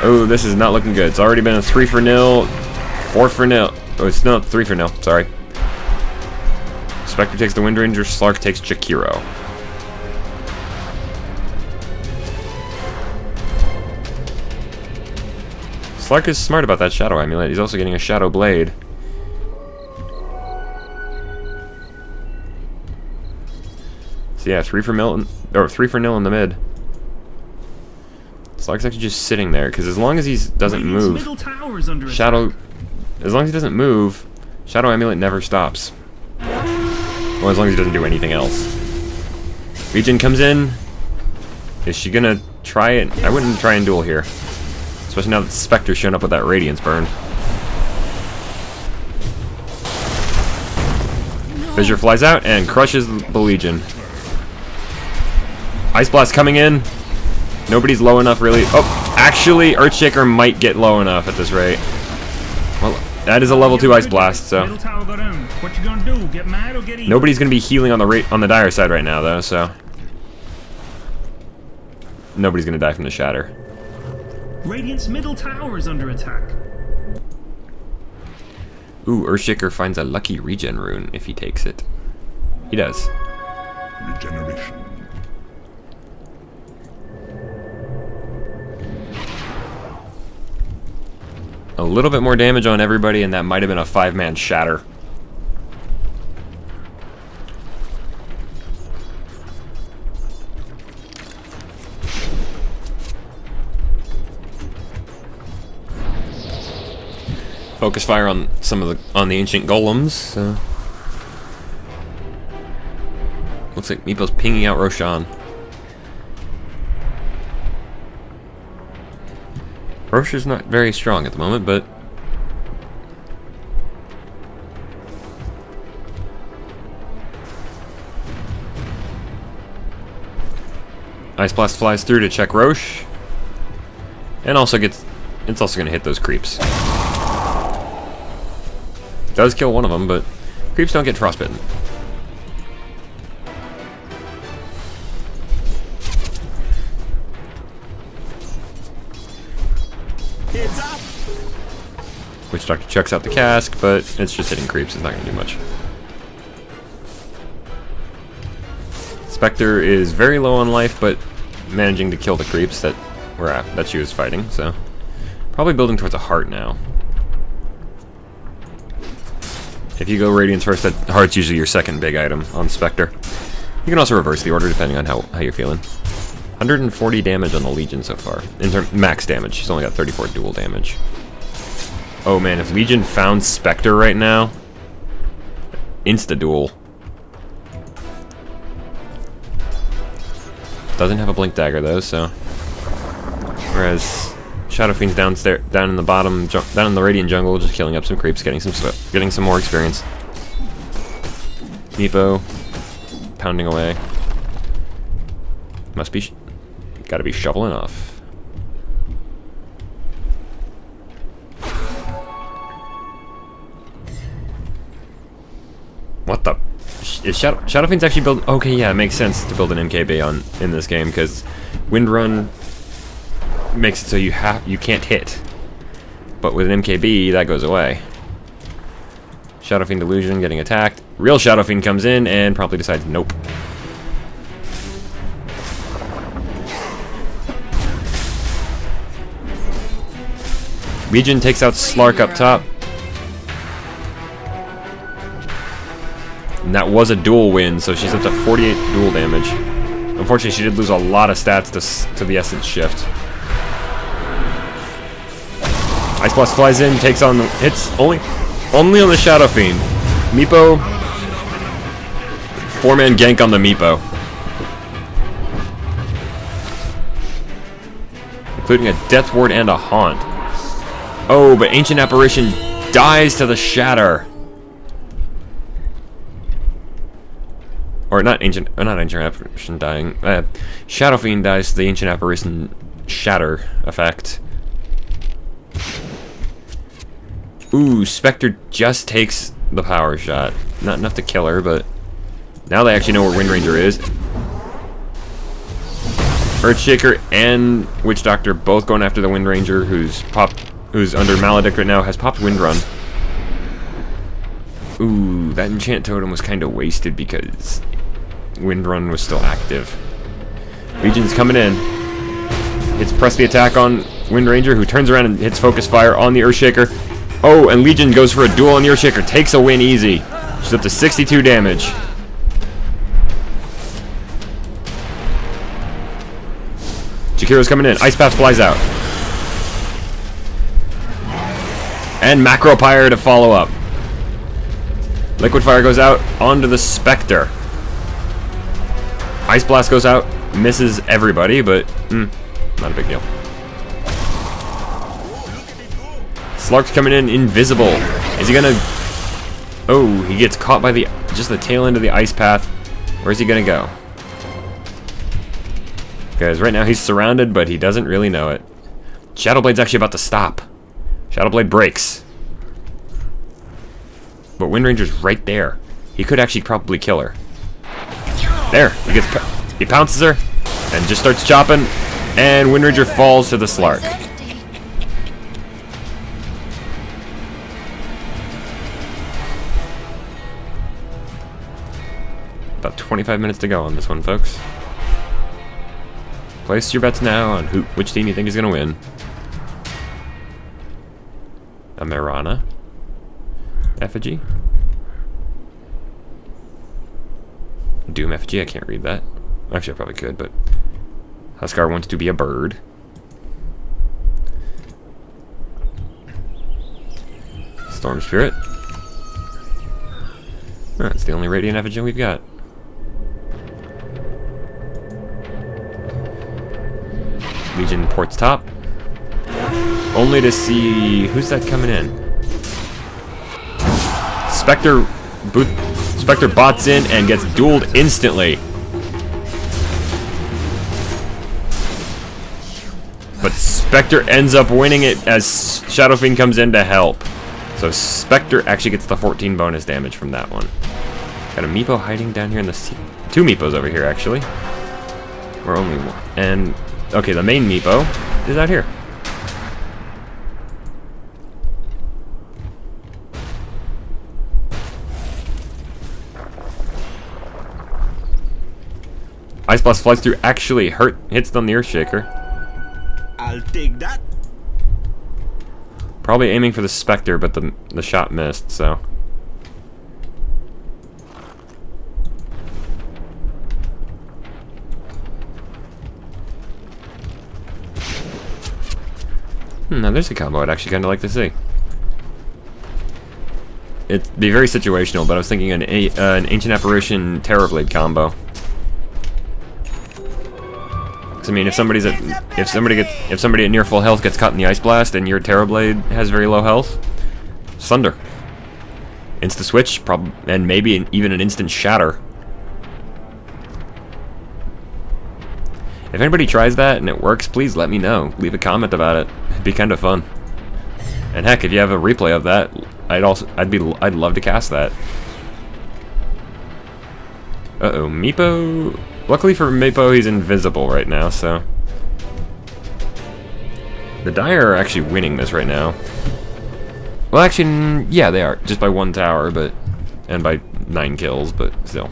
Oh, this is not looking good. It's already been a 3-for-0, 4-for-0. Oh, it's not 3-for-0. Sorry. Spectre takes the Wind Ranger. Slark takes Jakiro. Slark is smart about that Shadow Amulet. He's also getting a Shadow Blade. So yeah, 3-for-0 in the mid. Slark's actually just sitting there because as long as he doesn't move, Shadow Amulet never stops. Well, as long as he doesn't do anything else. Legion comes in. Is she gonna try it? I wouldn't try and duel here. Especially now that Spectre's showing up with that Radiance burn. Fissure flies out and crushes the Legion. Ice Blast coming in. Nobody's low enough, really. Oh, actually, Earthshaker might get low enough at this rate. Well, that is a level 2 Ice Blast, so nobody's gonna be healing on the dire side right now, though. So nobody's gonna die from the Shatter. Radiant's middle tower is under attack. Ooh, Earthshaker finds a lucky regen rune if he takes it. He does. Regeneration. A little bit more damage on everybody, and that might have been a 5-man Shatter. Focus fire on the ancient golems. So. Looks like Meepo's pinging out Roshan. Roche is not very strong at the moment, but Ice Blast flies through to check Roche, and also it's also going to hit those creeps. Does kill one of them, but creeps don't get frostbitten. Witch Doctor checks out the cask, but it's just hitting creeps. It's not going to do much. Spectre is very low on life, but managing to kill the creeps that she was fighting. So probably building towards a heart now. If you go Radiance first, that heart's usually your second big item on Spectre. You can also reverse the order depending on how you're feeling. 140 damage on the Legion so far. Max damage. She's only got 34 dual damage. Oh man, if Legion found Spectre right now, insta-duel. Doesn't have a Blink Dagger though, so. Whereas Shadow Fiend's down in the bottom, down in the Radiant jungle, just killing up some creeps, getting some more experience. Meepo pounding away. Must be, gotta be shoveling off. What the? Is Shadow Fiend's actually build? Okay, yeah, it makes sense to build an MKB in this game because Wind Run makes it so you can't hit, but with an MKB that goes away. Shadow Fiend Illusion getting attacked. Real Shadow Fiend comes in and promptly decides nope. Legion takes out Slark up top. And that was a dual win, so she's up to 48 dual damage. Unfortunately, she did lose a lot of stats to the Essence Shift. Ice Blast flies in, takes on the hits only on the Shadow Fiend. Meepo, 4-man gank on the Meepo, including a Death Ward and a Haunt. Oh, but Ancient Apparition dies to the Shatter. Or not ancient apparition dying. Shadow Fiend dies to the ancient apparition shatter effect. Ooh, Spectre just takes the power shot. Not enough to kill her, but now they actually know where Wind Ranger is. Earthshaker and Witch Doctor both going after the Wind Ranger, who's under Maledict right now, has popped Wind Run. Ooh, that enchant totem was kind of wasted because Wind Run was still active. Legion's coming in. Hits press the attack on Wind Ranger, who turns around and hits focus fire on the Earthshaker. Oh, and Legion goes for a duel on the Earthshaker, takes a win easy. She's up to 62 damage. Jakiro's coming in. Ice Path flies out. And Macro Pyre to follow up. Liquid Fire goes out onto the Spectre. Ice Blast goes out, misses everybody, but not a big deal. Slark's coming in invisible. Is he gonna... Oh, he gets caught by just the tail end of the Ice Path. Where's he gonna go? Guys, right now he's surrounded, but he doesn't really know it. Shadowblade's actually about to stop. Shadowblade breaks. But Wind Ranger's right there. He could actually probably kill her. There, he pounces her and just starts chopping, and Wind Ranger falls to the Slark. About 25 minutes to go on this one, folks. Place your bets now on which team you think is going to win. A Mirana. Effigy. Doom Effigy, I can't read that. Actually, I probably could, but... Huskar wants to be a bird. Storm Spirit. That's the only Radiant Effigy we've got. Legion ports top. Only to see... Who's that coming in? Spectre bots in and gets dueled instantly. But Spectre ends up winning it as Shadow Fiend comes in to help. So Spectre actually gets the 14 bonus damage from that one. Got a Meepo hiding down here in the sea. 2 Meepos over here, actually. Or only one. And, okay, the main Meepo is out here. Ice Blast flies through, actually hits on the Earthshaker. I'll take that. Probably aiming for the Spectre, but the shot missed, so. Now there's a combo I'd actually kind of like to see. It'd be very situational, but I was thinking an Ancient Apparition Terrorblade combo. I mean, if somebody at near full health gets caught in the Ice Blast and your Terrorblade has very low health, Sunder. Insta switch, and maybe even an instant shatter. If anybody tries that and it works, please let me know. Leave a comment about it. It'd be kind of fun. And heck, if you have a replay of that, I'd love to cast that. Uh-oh, Meepo. Luckily for Meepo, he's invisible right now, so... The Dire are actually winning this right now. Well, actually, yeah, they are. Just by 1 tower, but... And by 9 kills, but still.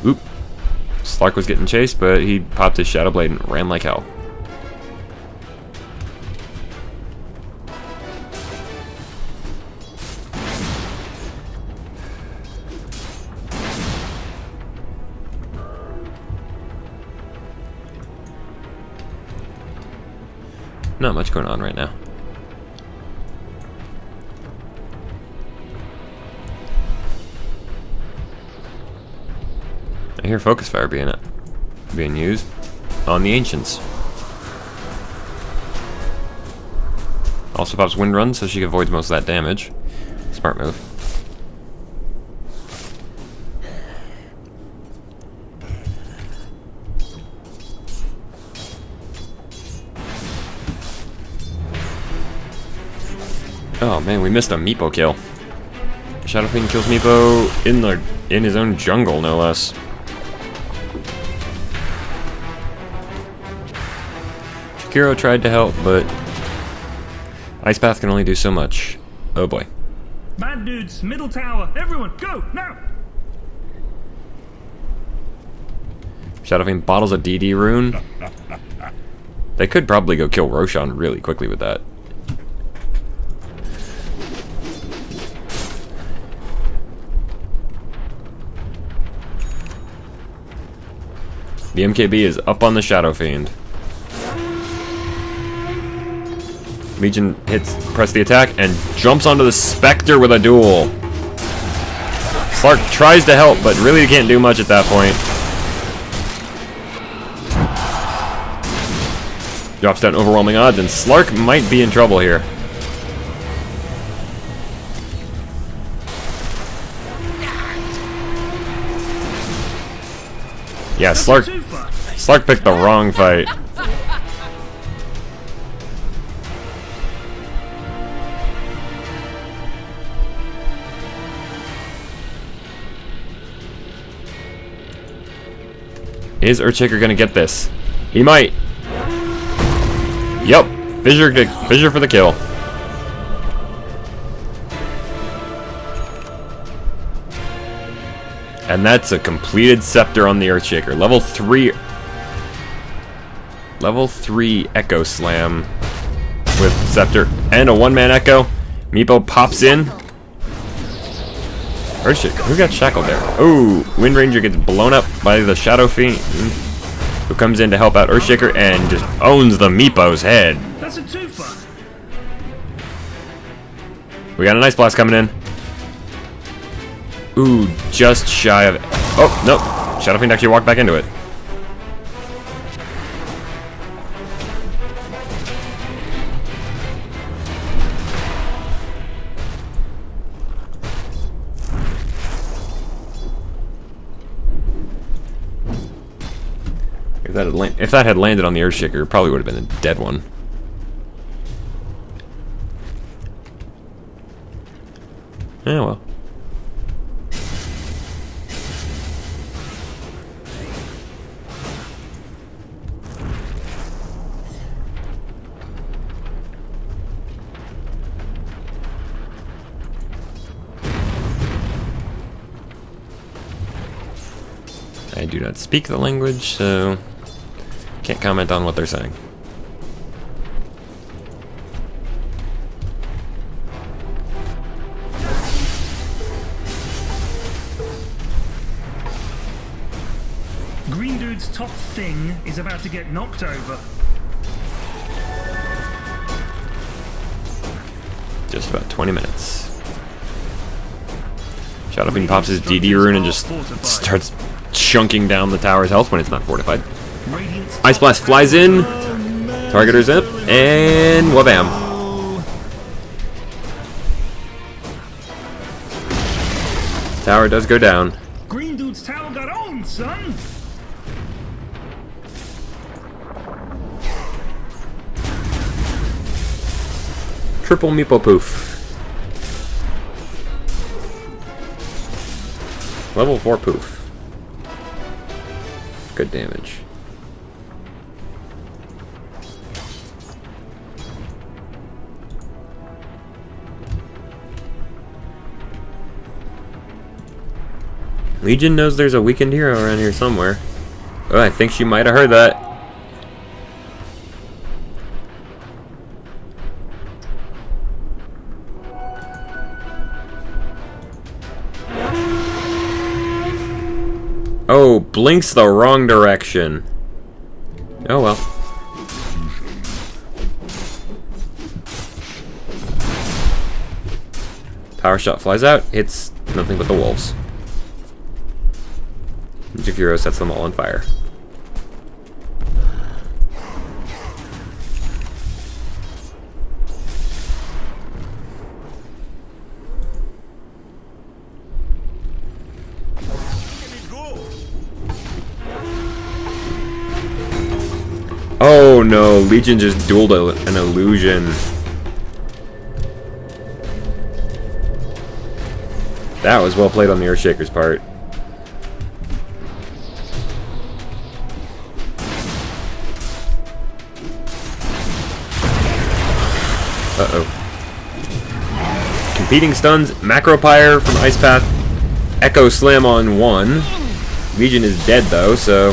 Oop. Slark was getting chased, but he popped his Shadow Blade and ran like hell. Not much going on right now. I hear Focus Fire being used on the Ancients. Also pops Wind Run so she avoids most of that damage. Smart move. Man, we missed a Meepo kill. Shadow Fiend kills Meepo in his own jungle, no less. Shakiro tried to help, but Ice Path can only do so much. Oh boy. Bad dudes, middle tower, everyone, go, now! Shadow Fiend bottles a DD rune. They could probably go kill Roshan really quickly with that. The MKB is up on the Shadow Fiend. Legion press the attack, and jumps onto the Spectre with a duel. Slark tries to help, but really can't do much at that point. Drops down overwhelming odds, and Slark might be in trouble here. Yeah, Slark picked the wrong fight. Is Earthshaker gonna get this? He might. Yep, Fissure for the kill. And that's a completed Scepter on the Earthshaker. Level 3 Echo Slam with Scepter and a one-man Echo. Meepo pops in. Earthshaker, who got shackled there? Oh, Wind Ranger gets blown up by the Shadow Fiend, who comes in to help out Earthshaker and just owns the Meepo's head. That's a twofer. We got an Ice Blast coming in. Ooh, just shy of it. Oh, no. Shadow Fiend actually walked back into it. If that had landed on the Earthshaker, it probably would have been a dead one. Yeah, well. I do not speak the language, so can't comment on what they're saying. Green dude's top thing is about to get knocked over. Just about 20 minutes. Shadow Fiend pops his DD rune and just starts chunking down the tower's health when it's not fortified. Ice Blast flies in, Targeter's up, and wabam. Tower does go down. Green dude's tower got owned, son! Triple Meepo Poof. Level 4 Poof. Good damage. Legion knows there's a weakened hero around here somewhere. Oh, I think she might have heard that. Oh, blinks the wrong direction. Oh well. Power shot flies out, hits nothing but the wolves. Jakiro sets them all on fire. Oh no, Legion just dueled an illusion. That was well played on the Earthshaker's part. Uh-oh. Competing stuns, Macropyre from Ice Path, Echo Slam on 1. Legion is dead though, so...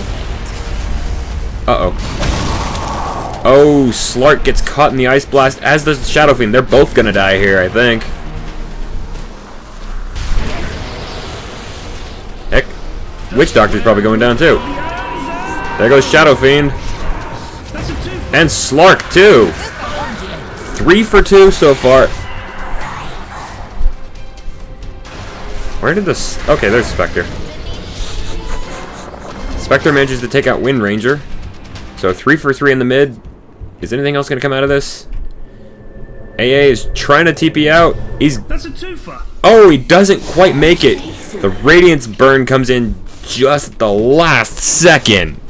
Uh-oh. Oh, Slark gets caught in the Ice Blast, as does the Shadow Fiend. They're both gonna die here, I think. Heck. Witch Doctor's probably going down too. There goes Shadow Fiend. And Slark too. 3 for 2 so far. Where did this... Okay, there's Spectre. Spectre manages to take out Wind Ranger. So 3 for 3 in the mid. Is anything else going to come out of this? AA is trying to TP out. That's a twofer. Oh, he doesn't quite make it. The Radiance Burn comes in just at the last second.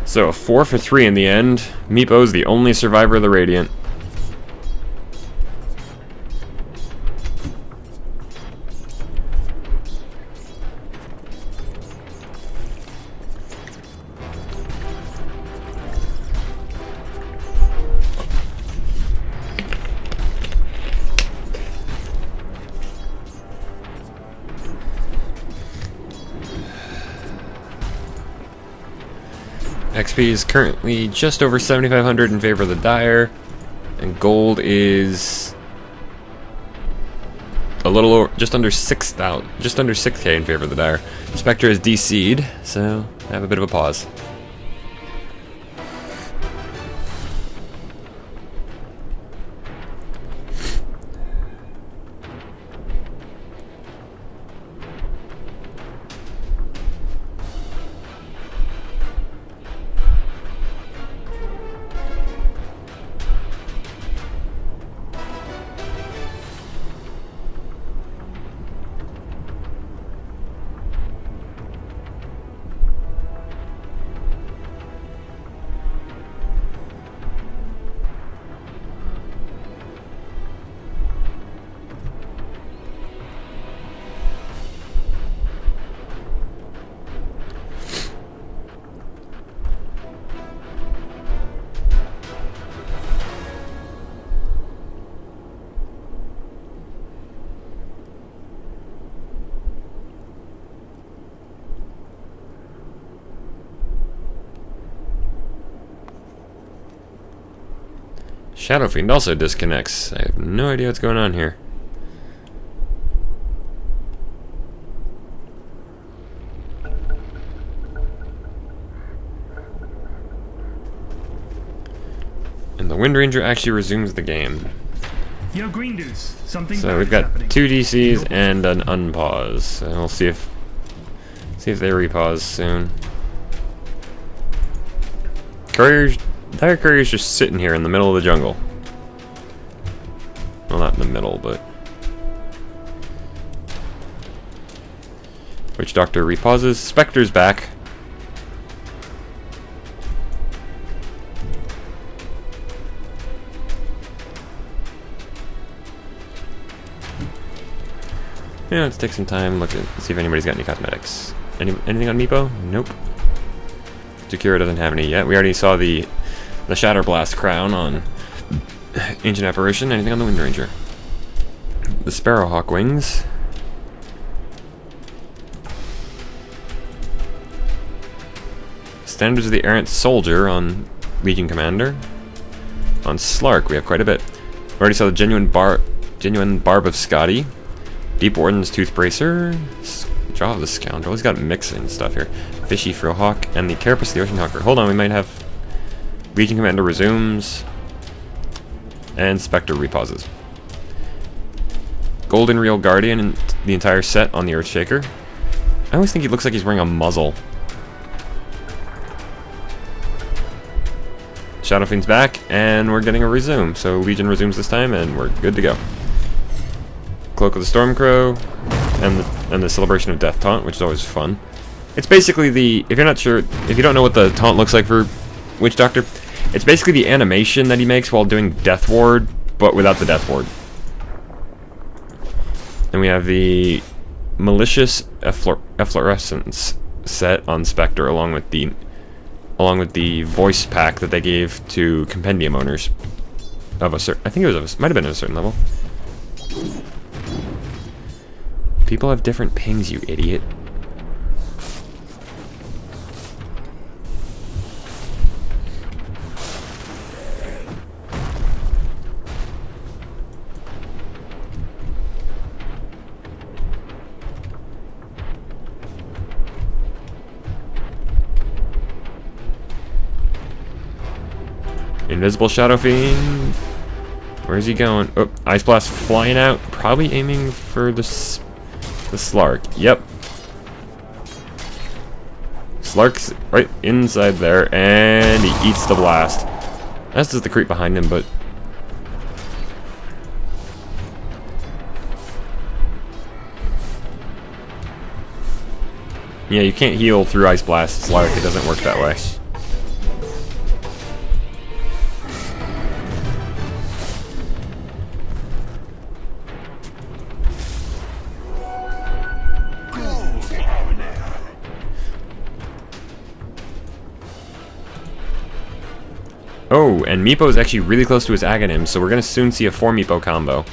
So a 4 for 3 in the end. Meepo's the only survivor of the Radiant. XP is currently just over 7,500 in favor of the Dire, and gold is a little over, just under 6,000, just under 6K in favor of the Dire. Spectre is DC'd, so I have a bit of a pause. Shadow Fiend also disconnects. I have no idea what's going on here. And the Wind Ranger actually resumes the game. Yo, green dudes, something. So we've got happening. 2 DCs and an unpause. And we'll see if they repause soon. Dire Courier's just sitting here in the middle of the jungle. Well, not in the middle, but... Witch Doctor repauses. Spectre's back. Yeah, let's take some time, look at, see if anybody's got any cosmetics. Anything on Meepo? Nope. Jakira doesn't have any yet. We already saw the Shatterblast crown on Ancient Apparition. Anything on the Wind Ranger? The Sparrowhawk wings. Standards of the Errant Soldier on Legion Commander. On Slark, we have quite a bit. We already saw the genuine Barb of Scotty. Deep Warden's Toothbracer. Jaw of the Scoundrel. He's got mixing stuff here. Fishy Frillhawk and the Carapace of the Ocean Hawker. Hold on, we might have Legion Commander resumes and Spectre repauses. Golden Reel Guardian and the entire set on the Earthshaker. I always think he looks like he's wearing a muzzle. Shadow Fiend's back, and we're getting a resume. So Legion resumes this time, and we're good to go. Cloak of the Stormcrow, and the Celebration of Death taunt, which is always fun. It's basically the, if you're not sure, if you don't know what the taunt looks like for Witch Doctor. It's basically the animation that he makes while doing Death Ward, but without the Death Ward. Then we have the Malicious Efflorescence set on Spectre, along with the voice pack that they gave to Compendium owners of a certain. I think it was might have been at a certain level. People have different pings, you idiot. Invisible Shadow Fiend. Where's he going? Oh, Ice Blast flying out. Probably aiming for the Slark. Yep. Slark's right inside there, and he eats the blast. As does the creep behind him, but... yeah, you can't heal through Ice Blast Slark. It doesn't work that way. Oh, and Meepo is actually really close to his Aghanim, so we're going to soon see a 4 Meepo combo.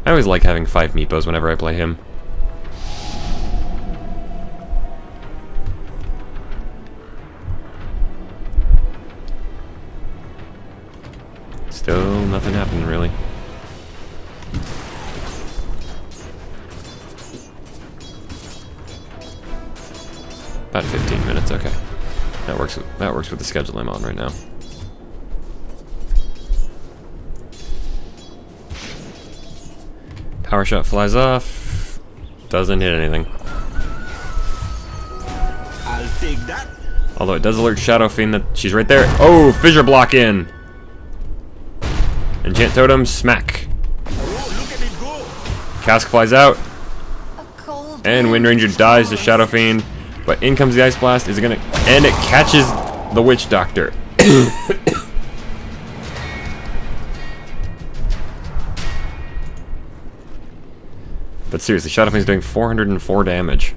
I always like having 5 Meepos whenever I play him. Still nothing happening, really. About 15 minutes, okay. That works with the schedule I'm on right now. Power shot flies off. Doesn't hit anything. I'll take that. Although it does alert Shadow Fiend that she's right there. Oh, fissure block in. Enchant Totem, smack. Oh, look at it go. Cask flies out. A cold And Wind Ranger dies to Shadow Fiend. But in comes the Ice Blast. Is it gonna... and it catches the Witch Doctor. But seriously, Shadow Fiend's doing 404 damage.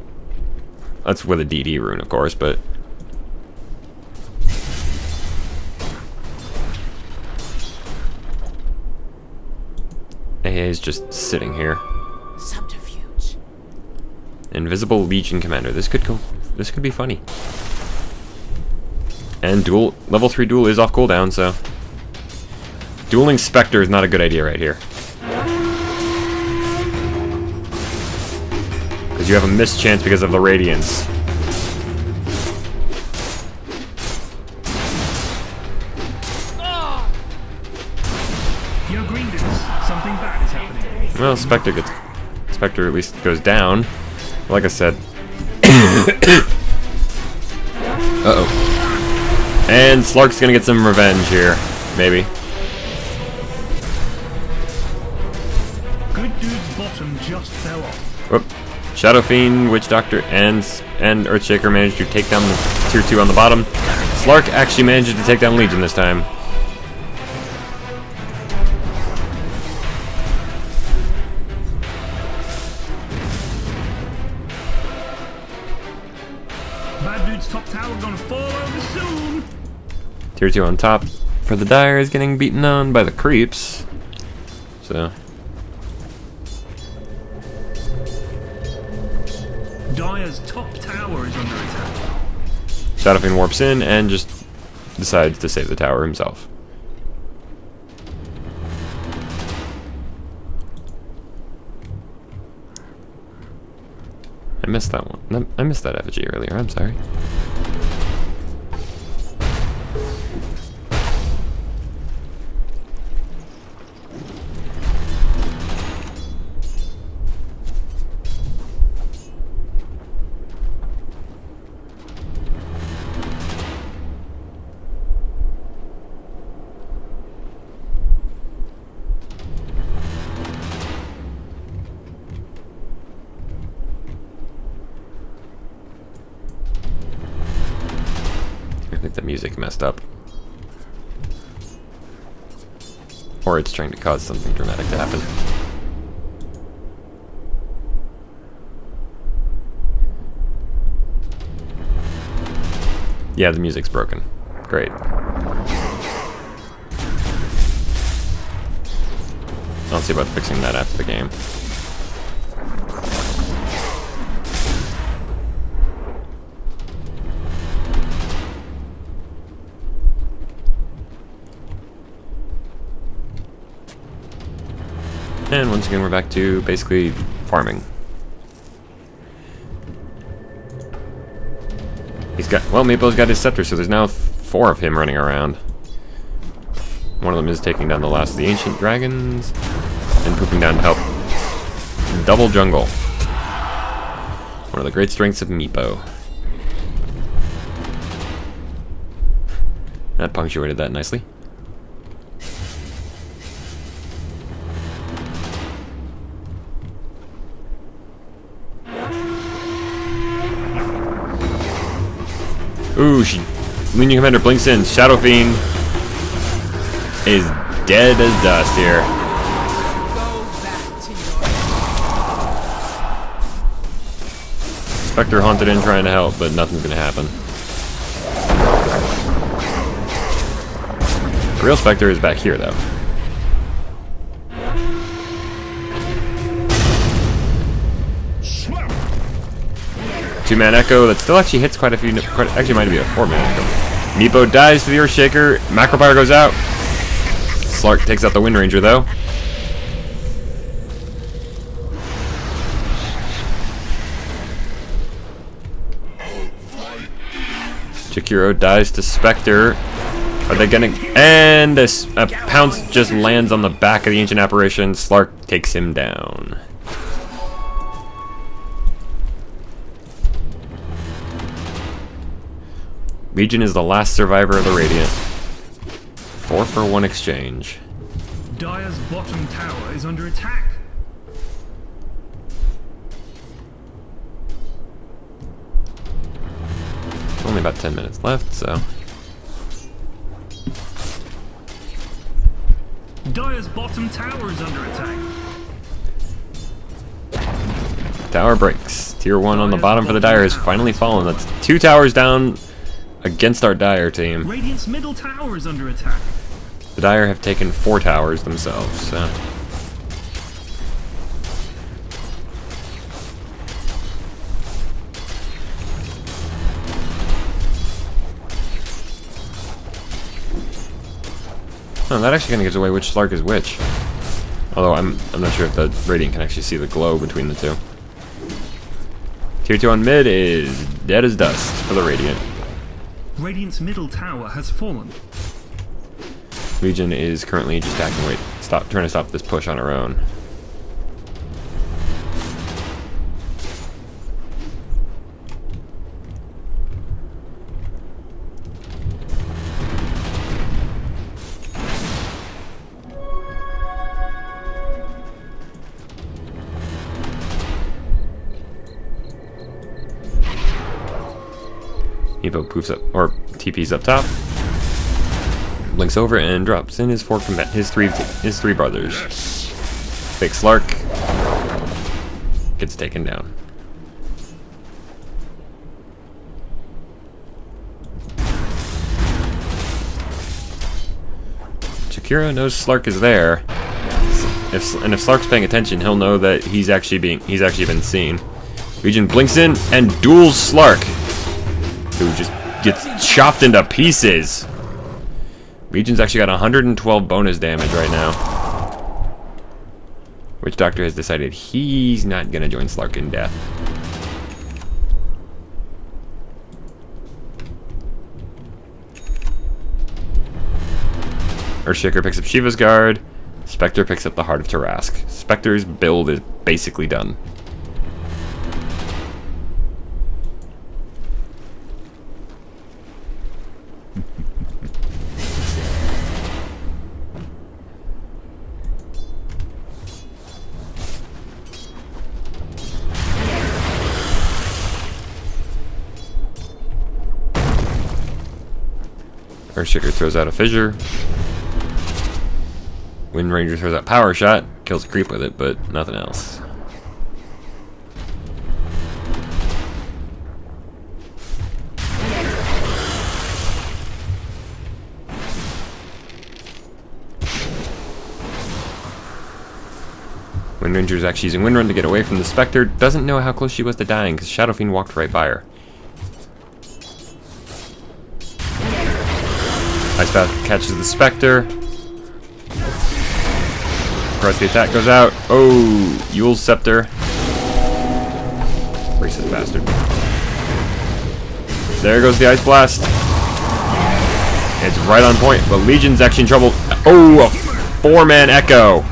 That's with a DD rune, of course, but... AA's just sitting here. Subterfuge. Invisible Legion Commander. This could be funny. And level 3 duel is off cooldown, so... dueling Spectre is not a good idea right here. Because you have a missed chance because of the Radiance. Yo, Green Dudes, something bad is happening. Well, Spectre at least goes down. Like I said. Uh-oh. And Slark's gonna get some revenge here. Maybe. Good Dude's bottom just fell off. Whoop. Shadow Fiend, Witch Doctor, and Earthshaker managed to take down the tier 2 on the bottom. Slark actually managed to take down Legion this time. Bad Dude's top tower gonna fall over soon. Tier 2 on top for the Dire is getting beaten on by the creeps. So... Dire's top tower is under attack. Shadow Fiend warps in and just decides to save the tower himself. I missed that one. I missed that effigy earlier, I'm sorry. music messed up. Or it's trying to cause something dramatic to happen. Yeah, the music's broken. Great. I'll see about fixing that after the game. And once again, we're back to basically farming. He's got, well, Maple's got his scepter, so there's now 4 of him running around. One of them is taking down the last of the ancient dragons and pooping down to help double jungle. One of the great strengths of Meepo. That punctuated that nicely. Ooh, Legion Commander blinks in. Shadow Fiend is dead as dust here. Spectre haunted in trying to help, but nothing's gonna happen. The real Spectre is back here, though. Two-man Echo that still actually hits quite a few. Actually, might be a 4-man Echo. Meepo dies to the Earthshaker. Macropyre goes out. Slark takes out the Wind Ranger, though. Jakiro dies to Spectre. Are they gonna... And this Pounce just lands on the back of the Ancient Apparition. Slark takes him down. Legion is the last survivor of the Radiant. 4-for-1 exchange. Dire's bottom tower is under attack. Only about 10 minutes left, so... Dire's bottom tower is under attack. Tower breaks. Tier 1 on the bottom for the Dire has finally fallen. That's 2 towers down against our Dire team. Radiant's middle tower is under attack. The Dire have taken 4 towers themselves, so... Oh, that actually kind of gives away which Slark is which. Although I'm not sure if the Radiant can actually see the glow between the two. Tier 2 on mid is dead as dust for the Radiant. Radiant's middle tower has fallen. Legion is currently just acting. Wait, trying to stop this push on her own. Evo poofs up, or TP's up top. Blinks over and drops in his his three brothers. Big Slark gets taken down. Jakiro knows Slark is there. If Slark's paying attention, he'll know that he's actually been seen. Legion blinks in and duels Slark, who just gets chopped into pieces. Legion's actually got 112 bonus damage right now. Witch Doctor has decided he's not gonna join Slark in death. Earthshaker picks up Shiva's Guard. Spectre picks up the Heart of Tarask. Spectre's build is basically done. Earthshaker throws out a fissure. Wind Ranger throws out power shot. Kills a creep with it, but nothing else. Wind Ranger's actually using Wind Run to get away from the Spectre. Doesn't know how close she was to dying because Shadow Fiend walked right by her. Ice Path catches the Spectre. Of course, the attack goes out. Oh, Yule's Scepter. Racist bastard. There goes the Ice Blast. It's right on point, but Legion's actually in trouble. Oh, a 4-man Echo.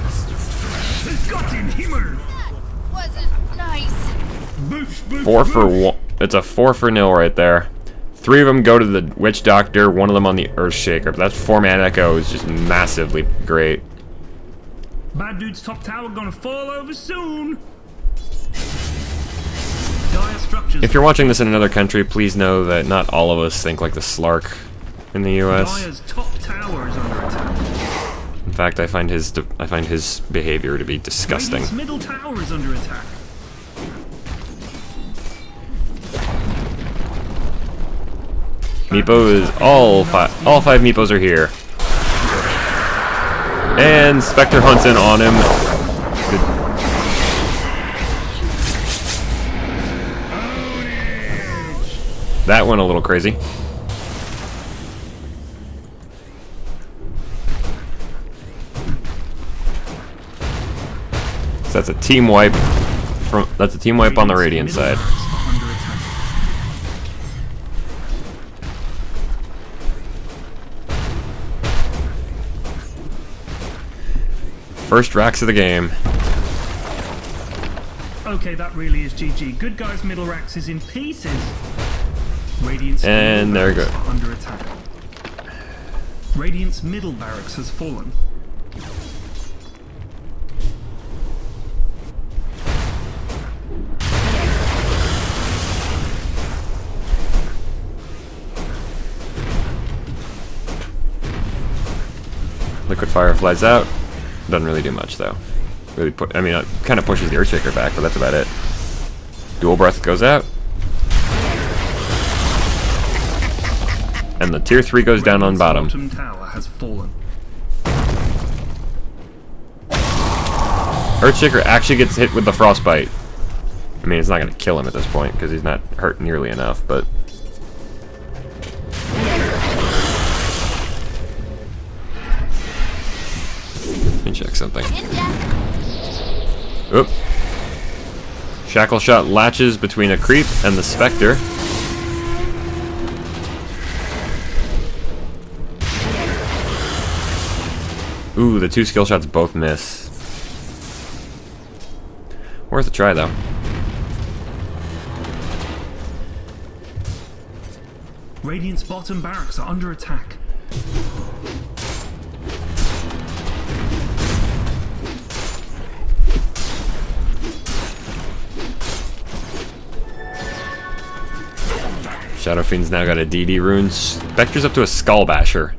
Wasn't nice. 4 for 1. It's a 4-for-0 right there. 3 of them go to the Witch Doctor, 1 of them on the Earthshaker. But that 4-man Echo is just massively great. Bad dude's top tower gonna fall over soon. Dire structures. If you're watching this in another country, please know that not all of us think like the Slark in the US. Dire's top tower is under attack. In fact, I find his behavior to be disgusting. Radiant's middle tower is under attack. Meepo is all five Meepos are here. And Spectre hunts in on him. That went a little crazy. So that's a team wipe on the Radiant side. First Rax of the game. Okay, that really is GG. Good guys, middle racks is in pieces. Radiant's and there we go. Under attack. Radiant's middle barracks has fallen. Liquid Fire flies out. Doesn't really do much though. Really I mean, it kind of pushes the Earthshaker back, but that's about it. Dual Breath goes out. And the tier 3 goes down on bottom. Bottom tower has fallen. Earthshaker actually gets hit with the Frostbite. I mean, it's not going to kill him at this point because he's not hurt nearly enough, but... Let me check something. Oop. Shackle Shot latches between a creep and the Spectre. Ooh, the 2 skill shots both miss. Worth a try, though. Radiant's bottom barracks are under attack. Shadow Fiend's now got a DD rune. Spectre's up to a Skull Basher.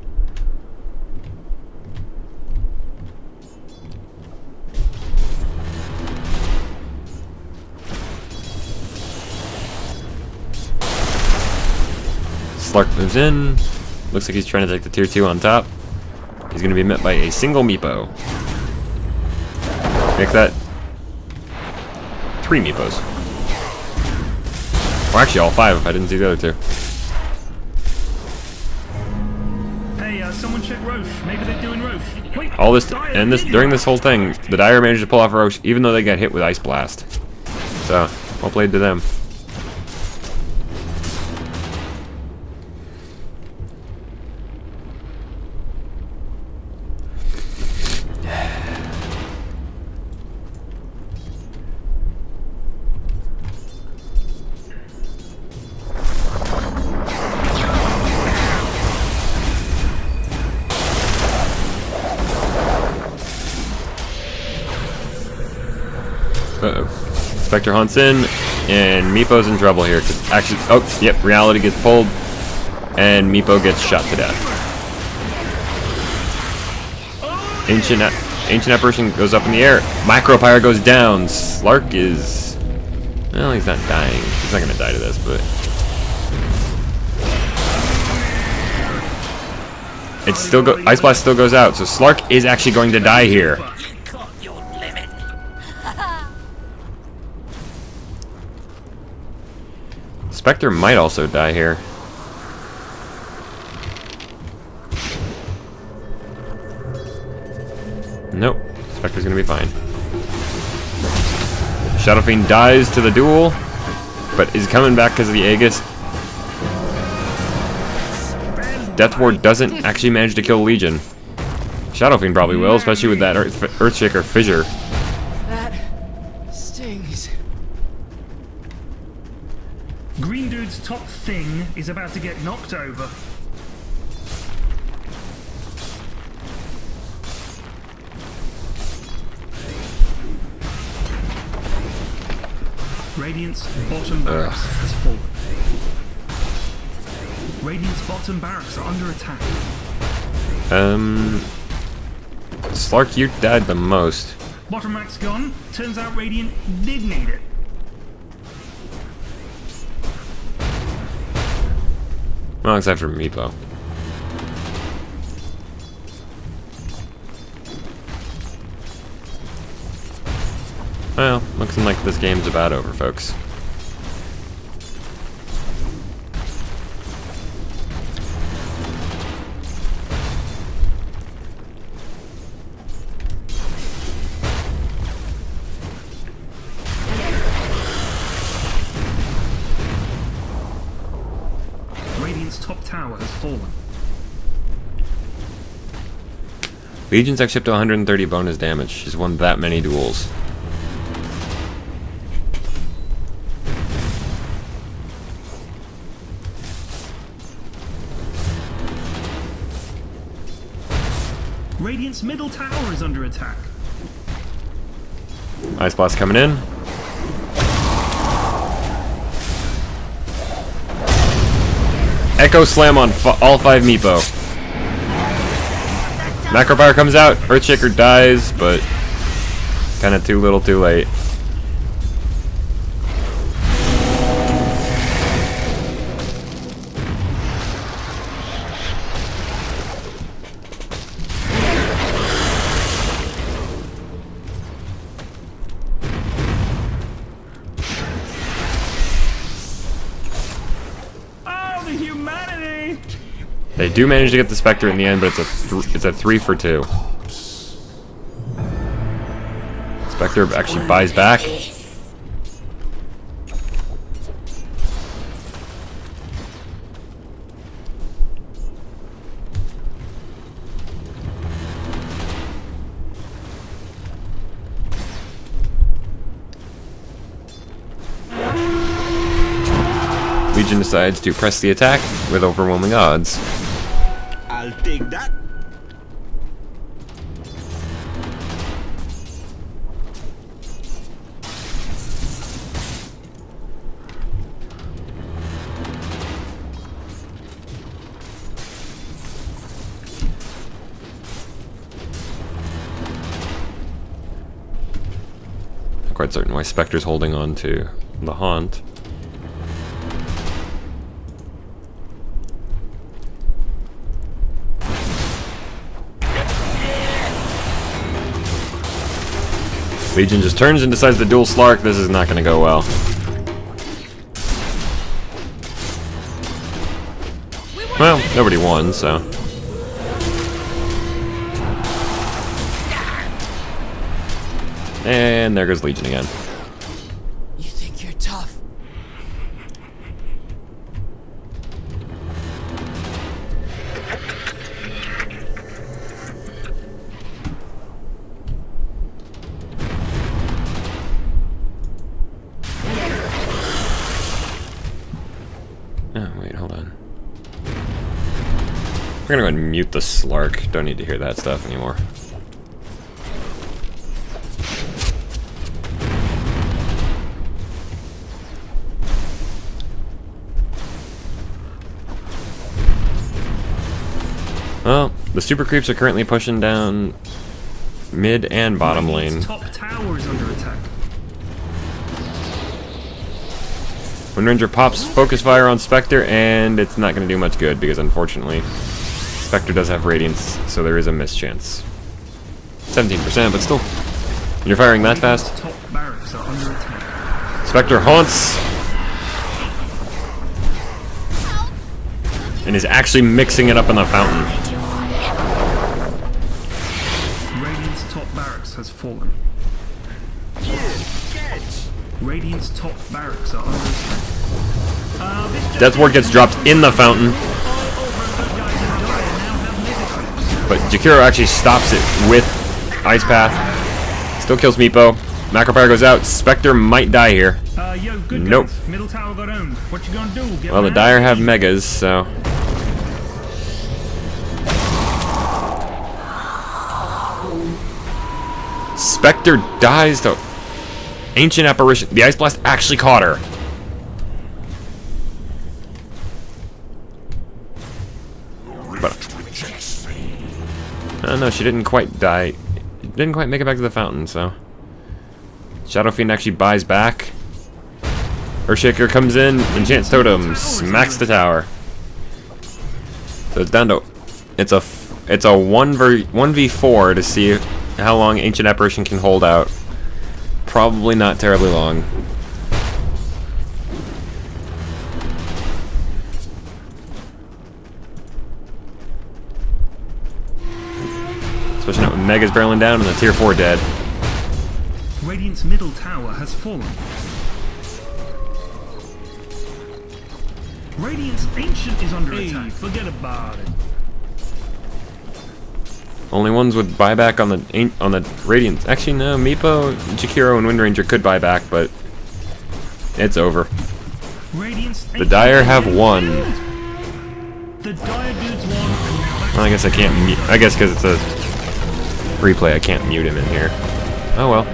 Slark moves in. Looks like he's trying to take the tier 2 on top. He's going to be met by a single Meepo. Make that 3 Meepos. Or actually all 5 if I didn't see the other 2. Hey, someone check Roche. Maybe they're doing Roche. Wait, All this and this during this whole thing, the Dire managed to pull off a Roche even though they got hit with Ice Blast. So, well played to them. Uh-oh. Spectre hunts in, and Meepo's in trouble here. Actually, oh, yep, Reality gets pulled, and Meepo gets shot to death. Ancient apparition goes up in the air. Micropyre goes down. Slark is... Well, he's not dying. He's not gonna die to this, but... It's still Ice Blast still goes out, so Slark is actually going to die here. Spectre might also die here. Nope. Spectre's gonna be fine. Shadow Fiend dies to the duel, but is coming back because of the Aegis. Death Ward doesn't actually manage to kill Legion. Shadow Fiend probably will, especially with that Earthshaker Fissure. That stings. Green Dude's top thing is about to get knocked over. Radiant's bottom barracks has fallen. Radiant's bottom barracks are under attack. Slark, you died the most. Bottom rack's gone. Turns out Radiant did need it. Well, except for Meepo. Well, looks like this game's about over, folks. Radiant's top tower has fallen. Legion's actually up to 130 bonus damage. She's won that many duels. Radiant's middle tower is under attack. Ice Blast coming in. Echo Slam on all 5 Meepo. Macropyre comes out. Earthshaker dies, but kind of too little too late. They do manage to get the Spectre in the end, but it's a 3 for 2. Spectre actually buys back. Legion decides to press the attack with overwhelming odds. I'll take that. Not quite certain why Spectre's holding on to the Haunt. Legion just turns and decides to duel Slark. This is not going to go well. Well, nobody won, so. And there goes Legion again. You think you're tough? Oh, wait, hold on. We're gonna go ahead and mute the Slark. Don't need to hear that stuff anymore. Well, the super creeps are currently pushing down mid and bottom lane. Radiant's top tower is under attack. Wind Ranger pops Focus Fire on Spectre, and it's not going to do much good because unfortunately Spectre does have Radiance, so there is a mischance. 17%, but still. When you're firing that fast. Top barracks are under attack. Spectre haunts. And is actually mixing it up in the fountain. Radiant's top barracks has fallen. Radiant's top barracks are under attack. Death Ward gets dropped in the fountain. But Jakiro actually stops it with Ice Path. Still kills Meepo. Macro Power goes out. Spectre might die here. Yo, good Nope. guys. Middle tower got owned. What you gonna do? Get Well, the mad? Dire have Megas, so... Spectre dies to Ancient Apparition. The Ice Blast actually caught her. But, no, she didn't quite die. Didn't quite make it back to the fountain, so... Shadow Fiend actually buys back. Earthshaker comes in, enchants Totem, smacks the tower. So it's down to... It's a 1v4 to see how long Ancient Apparition can hold out. Probably not terribly long. Especially not with Megas barreling down and the tier 4 dead. Radiant's middle tower has fallen. Radiant's ancient is under attack. Forget about it. Only ones with buyback on the Radiant. Actually, no. Meepo, Jakiro, and Wind Ranger could buy back, but it's over. Radiant's The Dire have won. The Dire dudes won. Well, I guess I can't mute. I guess because it's a replay, I can't mute him in here. Oh well.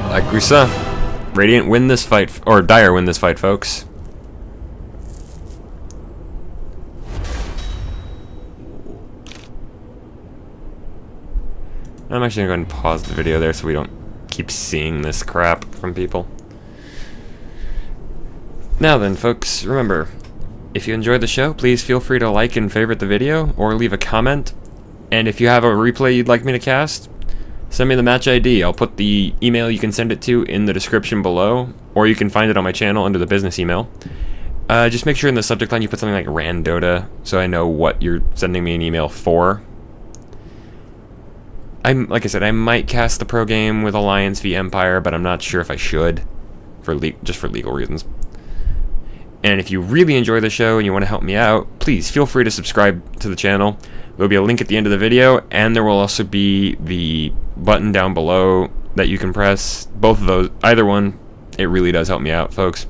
Like we saw, Radiant win this fight, or Dire win this fight, folks. I'm actually going to go ahead and pause the video there so we don't keep seeing this crap from people. Now then, folks, remember, if you enjoyed the show, please feel free to like and favorite the video, or leave a comment. And if you have a replay you'd like me to cast, send me the match ID. I'll put the email you can send it to in the description below, or you can find it on my channel under the business email. Just make sure in the subject line you put something like RanDOTA, so I know what you're sending me an email for. Like I said, I might cast the pro game with Alliance v Empire, but I'm not sure if I should, just for legal reasons. And if you really enjoy the show and you want to help me out, please feel free to subscribe to the channel. There'll be a link at the end of the video, and there will also be the button down below that you can press. Both of those, either one, it really does help me out, folks.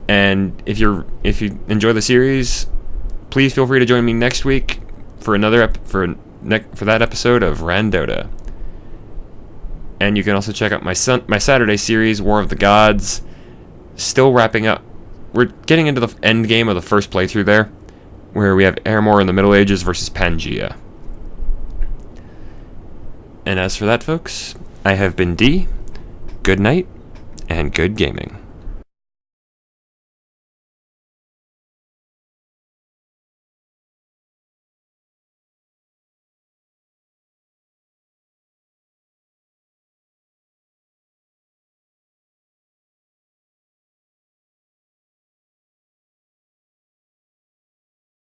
And if you enjoy the series, please feel free to join me next week for for that episode of RanDOTA. And you can also check out my Saturday series, War of the Gods. Still wrapping up. We're getting into the end game of the first playthrough there, where we have Aramor in the Middle Ages versus Pangea. And as for that, folks, I have been D. Good night, and good gaming.